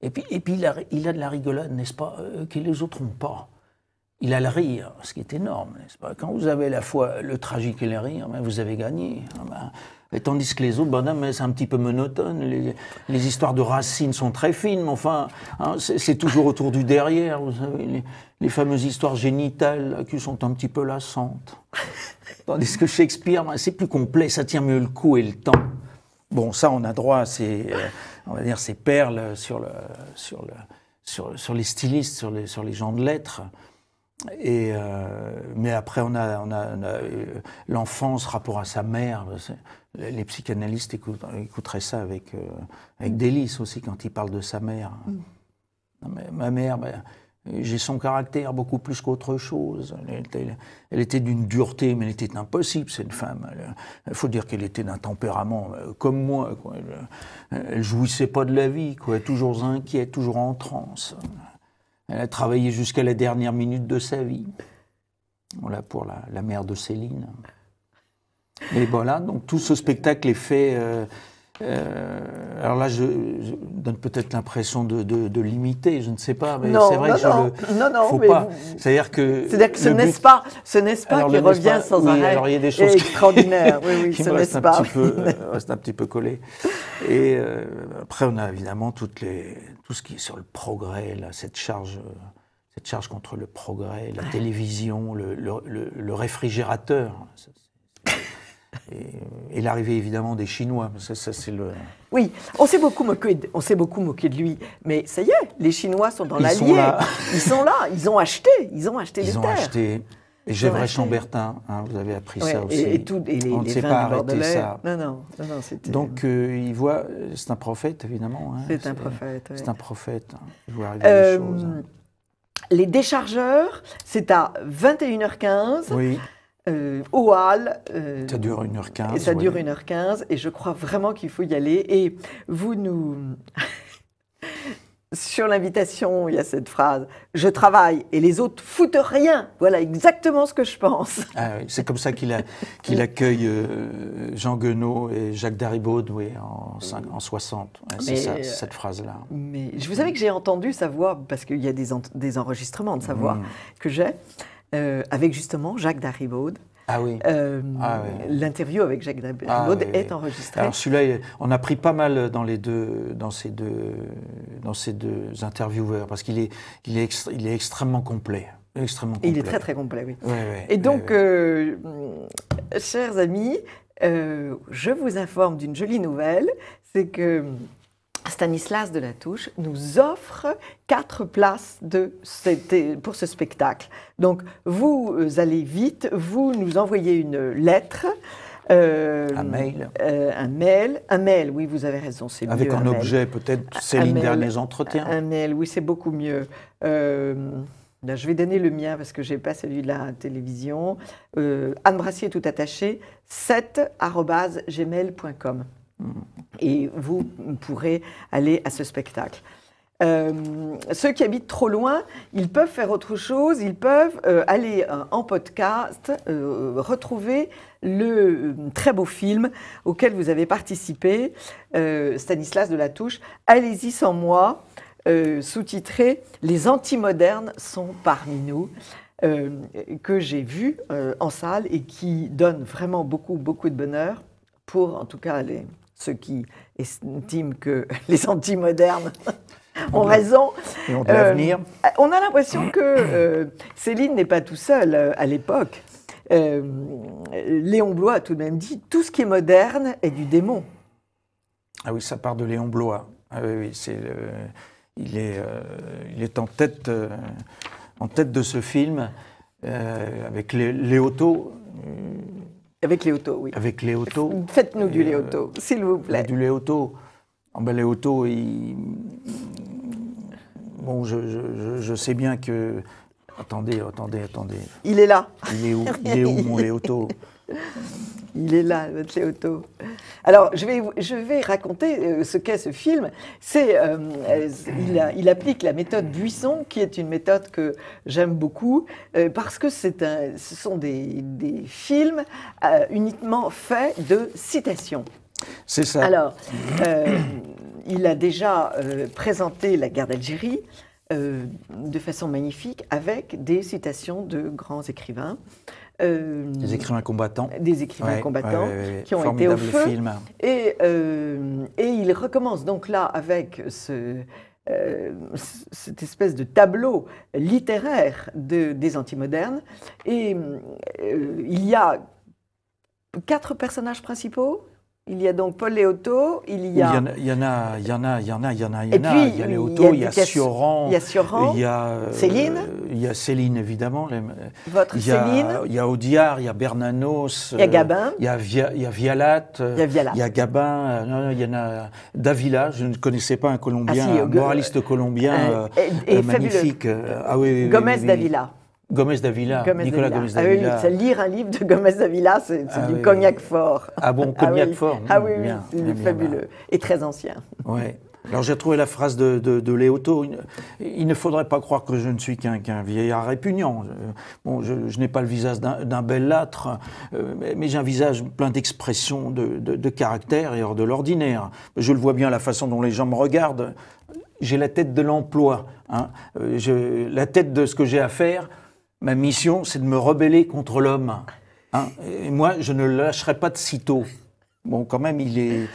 Speaker 6: Et puis il a de la rigolade, n'est-ce pas, que les autres n'ont pas. Il a le rire, ce qui est énorme, n'est-ce pas? Quand vous avez à la fois le tragique et le rire, vous avez gagné. Et tandis que les autres, c'est un petit peu monotone. Les histoires de Racine sont très fines, mais enfin, c'est toujours autour du derrière. Vous savez, les fameuses histoires génitales là, qui sont un petit peu lassantes. Tandis que Shakespeare, c'est plus complet, ça tient mieux le coup et le temps. Bon, ça, on a droit à ces perles sur les stylistes, sur les gens de lettres. Mais après, on a l'enfance, rapport à sa mère. Les psychanalystes écouteraient ça avec délice aussi quand ils parlent de sa mère. Non, mais ma mère, j'ai son caractère beaucoup plus qu'autre chose. Elle était d'une dureté, mais elle était impossible, cette femme. Il faut dire qu'elle était d'un tempérament comme moi, quoi. Elle jouissait pas de la vie, quoi. Toujours inquiète, toujours en transe. Elle a travaillé jusqu'à la dernière minute de sa vie. Voilà pour la mère de Céline. Et voilà, donc tout ce spectacle est fait... alors là, je donne peut-être l'impression de l'imiter, je ne sais pas, mais c'est vrai que
Speaker 1: non,
Speaker 6: faut pas. C'est-à-dire que
Speaker 1: ce n'est pas qui revient sans arrêt.
Speaker 6: Alors il y a des choses
Speaker 1: extraordinaires. Oui, ce n'est pas.
Speaker 6: Reste un petit peu collé. Et après, on a évidemment tout ce qui est sur le progrès, là, cette charge contre le progrès, la télévision, le réfrigérateur. Et l'arrivée évidemment des Chinois, ça c'est le...
Speaker 1: Oui, on s'est beaucoup moqué de lui, mais ça y est, les Chinois sont dans l'Allier, ils sont là, ils ont acheté des terres.
Speaker 6: Ils ont acheté, et Gevrey-Chambertin, vous avez appris ça aussi.
Speaker 1: Et on ne s'est pas arrêté ça. Non, c'était...
Speaker 6: Donc il voit, c'est un prophète évidemment.
Speaker 1: C'est un prophète.
Speaker 6: C'est un prophète, il voit arriver des choses.
Speaker 1: Les déchargeurs, c'est à 21h15.
Speaker 6: Oui.
Speaker 1: Au Hall.
Speaker 6: Ça dure 1h15.
Speaker 1: Et ça dure 1h15, et je crois vraiment qu'il faut y aller. Et vous nous... sur l'invitation, il y a cette phrase « Je travaille et les autres foutent rien ». Voilà exactement ce que je pense.
Speaker 6: Ah oui, c'est comme ça qu'il accueille Jean Guenot et Jacques Daribaud, oui, en 60. Ouais, c'est ça, cette phrase-là.
Speaker 1: Mais vous savez que j'ai entendu sa voix, parce qu'il y a des enregistrements de sa voix que j'ai, avec justement Jacques Daribaud.
Speaker 6: Ah oui.
Speaker 1: L'interview avec Jacques Daribaud est enregistrée.
Speaker 6: Alors celui-là, on a pris pas mal dans ces deux intervieweurs, parce qu'il est extrêmement complet. Extrêmement complet.
Speaker 1: Il est très très complet, oui.
Speaker 6: Ouais,
Speaker 1: et donc, chers amis, je vous informe d'une jolie nouvelle, c'est que Stanislas Delatouche nous offre 4 places pour ce spectacle. Donc, vous allez vite, vous nous envoyez une lettre.
Speaker 6: Un mail.
Speaker 1: Un mail, oui, vous avez raison, c'est mieux.
Speaker 6: Avec un objet, peut-être, Céline Derniers Entretiens.
Speaker 1: Un mail, oui, c'est beaucoup mieux. Là, je vais donner le mien parce que je n'ai pas celui de la télévision. Anne Brassier, tout attaché, 7@gmail.com. Et vous pourrez aller à ce spectacle. Ceux qui habitent trop loin, ils peuvent faire autre chose, ils peuvent aller en podcast, retrouver le très beau film auquel vous avez participé, Stanislas Delatouche, Allez-y sans moi, sous-titré « Les antimodernes sont parmi nous », que j'ai vu en salle et qui donne vraiment beaucoup, beaucoup de bonheur pour, en tout cas, ceux qui estiment que les antimodernes ont raison.
Speaker 6: Et ont de l'avenir.
Speaker 1: On a l'impression que Céline n'est pas tout seul à l'époque. Léon Bloy a tout de même dit « Tout ce qui est moderne est du démon ».
Speaker 6: Ah oui, ça part de Léon Bloy. Ah oui, il est en tête de ce film avec Léoto.
Speaker 1: Avec Léoto, oui.
Speaker 6: Avec Léoto.
Speaker 1: Faites-nous du Léoto, s'il vous plaît.
Speaker 6: Du Léoto. Léoto, bon, je sais bien que... Attendez.
Speaker 1: Il est là.
Speaker 6: Il est où mon Léoto?
Speaker 1: Il est là, votre Léoto. Alors, je vais raconter ce qu'est ce film. Il applique la méthode Buisson, qui est une méthode que j'aime beaucoup, parce que ce sont des films uniquement faits de citations.
Speaker 6: C'est ça.
Speaker 1: Alors, il a déjà présenté la guerre d'Algérie de façon magnifique, avec des citations de grands écrivains.
Speaker 6: Des écrivains combattants.
Speaker 1: Des écrivains combattants qui ont été au feu.
Speaker 6: Film.
Speaker 1: Et il recommence donc là avec cette espèce de tableau littéraire des antimodernes. Et il y a 4 personnages principaux. Il y a donc Paul Léoto, il y a...
Speaker 6: Il y en a. Il y a Léoto, il y a Sioran.
Speaker 1: Il y a Céline.
Speaker 6: Il y a Céline, évidemment.
Speaker 1: Céline.
Speaker 6: Il y a Audiard, il y a Bernanos.
Speaker 1: Il y a Gabin.
Speaker 6: Il y a Vialat. Il y a Gabin. Il y en a Davila, je ne connaissais pas un Colombien, un moraliste colombien magnifique.
Speaker 1: Gomez Davila.
Speaker 6: Nicolas Gomez Davila.
Speaker 1: Oui, lire un livre de Gomez Davila, c'est du cognac fort.
Speaker 6: Ah bon, cognac fort.
Speaker 1: Ah oui, il est fabuleux. Et très ancien.
Speaker 6: Ouais. Alors j'ai trouvé la phrase de Léoto. Il ne faudrait pas croire que je ne suis qu'un vieillard répugnant. Bon, je n'ai pas le visage d'un bellâtre, mais j'ai un visage plein d'expressions, de caractère et hors de l'ordinaire. Je le vois bien la façon dont les gens me regardent. J'ai la tête de l'emploi, hein. La tête de ce que j'ai à faire. Ma mission, c'est de me rebeller contre l'homme. Hein. Et moi, je ne le lâcherai pas de sitôt. Bon, quand même, il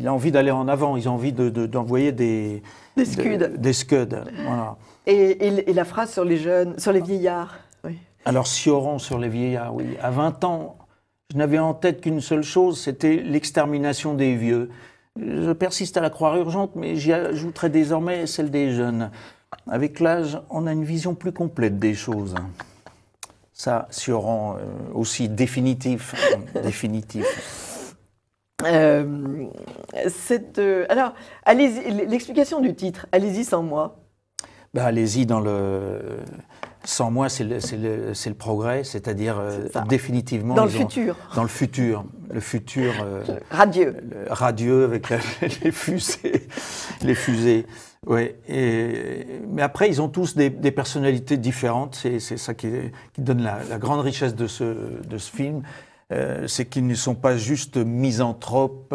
Speaker 6: a envie d'aller en avant. Il a envie d'envoyer des scuds. Des scuds, voilà.
Speaker 1: Et la phrase sur les jeunes, sur les vieillards. Oui.
Speaker 6: Alors, Sioran sur les vieillards, oui. À 20 ans, je n'avais en tête qu'une seule chose, c'était l'extermination des vieux. Je persiste à la croire urgente, mais j'y ajouterai désormais celle des jeunes. Avec l'âge, on a une vision plus complète des choses. Ça, Sioran, aussi définitif. Définitif.
Speaker 1: Alors, allez-y, l'explication du titre, Allez-y sans moi.
Speaker 6: Allez-y dans sans moi, c'est le progrès, c'est-à-dire définitivement...
Speaker 1: Dans le futur.
Speaker 6: Dans le futur. Le futur...
Speaker 1: radieux.
Speaker 6: Radieux avec les fusées. Les fusées. Ouais. Mais après, ils ont tous des personnalités différentes. C'est ça qui donne la grande richesse de ce film. C'est qu'ils ne sont pas juste misanthropes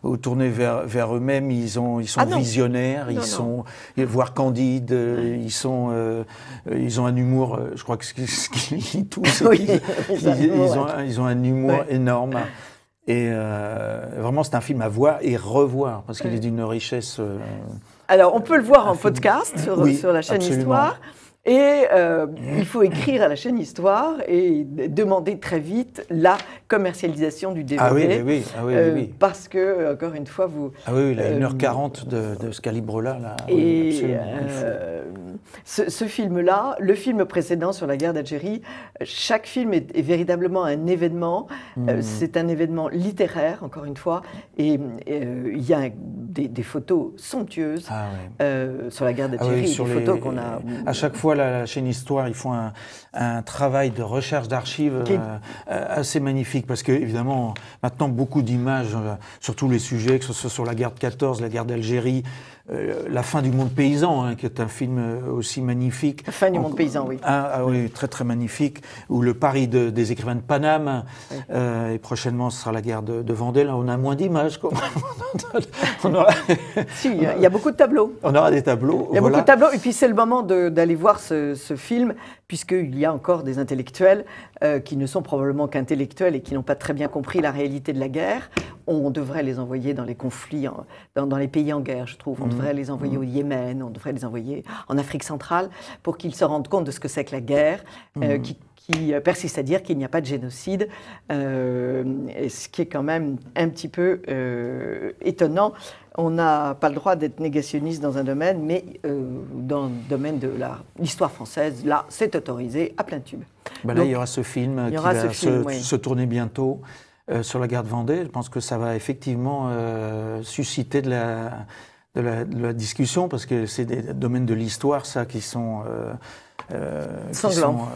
Speaker 6: ou tournés vers eux-mêmes. Ils sont visionnaires, voire candides. Ils ont un humour. Je crois que ce qui lie tout, c'est qu'ils ont un humour énorme. Et vraiment, c'est un film à voir et revoir parce qu'il est d'une richesse.
Speaker 1: Alors, on peut le voir en podcast sur la chaîne
Speaker 6: absolument.
Speaker 1: Histoire. Et il faut écrire à la chaîne Histoire et demander très vite la commercialisation du DVD.
Speaker 6: Oui.
Speaker 1: Parce que, encore une fois, vous...
Speaker 6: Ah oui, il a 1h40 de ce calibre-là.
Speaker 1: Et ce film-là, le film précédent sur la guerre d'Algérie, chaque film est véritablement un événement. C'est un événement littéraire, encore une fois. Et il y a des photos somptueuses sur la guerre d'Algérie, des photos qu'on a...
Speaker 6: À chaque fois, la chaîne Histoire, ils font un travail de recherche d'archives assez magnifique parce que, évidemment, maintenant, beaucoup d'images sur tous les sujets, que ce soit sur la guerre de 14, la guerre d'Algérie, La fin du monde paysan, qui est un film aussi magnifique.
Speaker 1: La fin du monde paysan, oui.
Speaker 6: Oui, très très magnifique. Ou le Paris des écrivains de Paname. Et prochainement, ce sera la guerre de Vendée. Là, on a moins d'images.
Speaker 1: Si, il y a beaucoup de tableaux.
Speaker 6: On aura des tableaux.
Speaker 1: Il y a beaucoup de tableaux. Et puis, c'est le moment d'aller voir ce film, puisqu'il y a encore des intellectuels qui ne sont probablement qu'intellectuels et qui n'ont pas très bien compris la réalité de la guerre. On devrait les envoyer dans les conflits, dans les pays en guerre, je trouve. On devrait les envoyer au Yémen, on devrait les envoyer en Afrique centrale pour qu'ils se rendent compte de ce que c'est que la guerre, qui persiste à dire qu'il n'y a pas de génocide, ce qui est quand même un petit peu étonnant. On n'a pas le droit d'être négationniste dans un domaine, mais dans le domaine de l'histoire française, là, c'est autorisé à plein tube.
Speaker 6: Donc, là, il y aura ce film qui va se tourner bientôt. Sur la guerre de Vendée, je pense que ça va effectivement susciter de la discussion, parce que c'est des domaines de l'histoire, ça, qui sont sanglants.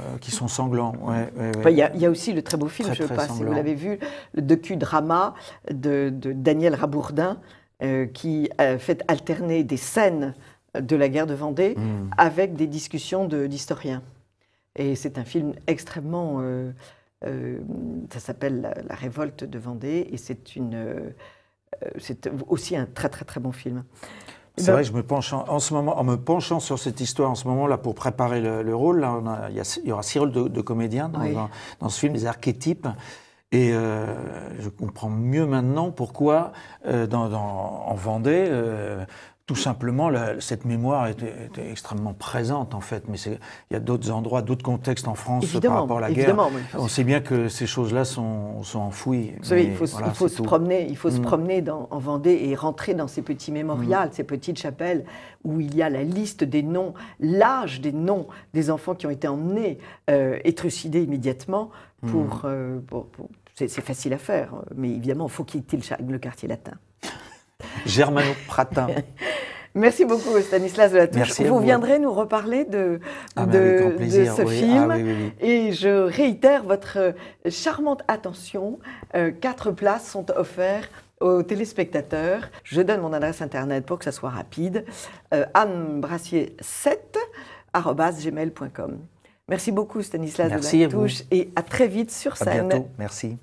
Speaker 1: Il y a aussi le très beau film, je ne sais pas si vous l'avez vu, le docu-drama de Daniel Rabourdin, qui fait alterner des scènes de la guerre de Vendée avec des discussions d'historiens. Et c'est un film extrêmement... ça s'appelle La révolte de Vendée et c'est aussi un très très très bon film.
Speaker 6: C'est vrai que je me penche en ce moment, en me penchant sur cette histoire en ce moment là pour préparer le rôle, là, il y aura 6 rôles de comédiens dans ce film, des archétypes. Et je comprends mieux maintenant pourquoi en Vendée, tout simplement, cette mémoire était extrêmement présente, en fait. Mais il y a d'autres endroits, d'autres contextes en France par rapport à la guerre. On sait bien que ces choses-là sont enfouies.
Speaker 1: Vous savez, il faut se promener en Vendée et rentrer dans ces petits mémorials, ces petites chapelles où il y a la liste des noms, l'âge des noms des enfants qui ont été emmenés, étrucidés immédiatement c'est facile à faire, mais évidemment, il faut quitter le quartier latin.
Speaker 6: Germano-Pratin.
Speaker 1: Merci beaucoup Stanislas Delatouche. Vous viendrez nous reparler de ce film. Oui. Et je réitère votre charmante attention. 4 places sont offertes aux téléspectateurs. Je donne mon adresse internet pour que ça soit rapide. annebrassier7@gmail.com. Merci beaucoup Stanislas Delatouche et à très vite sur scène.
Speaker 6: À bientôt. Merci.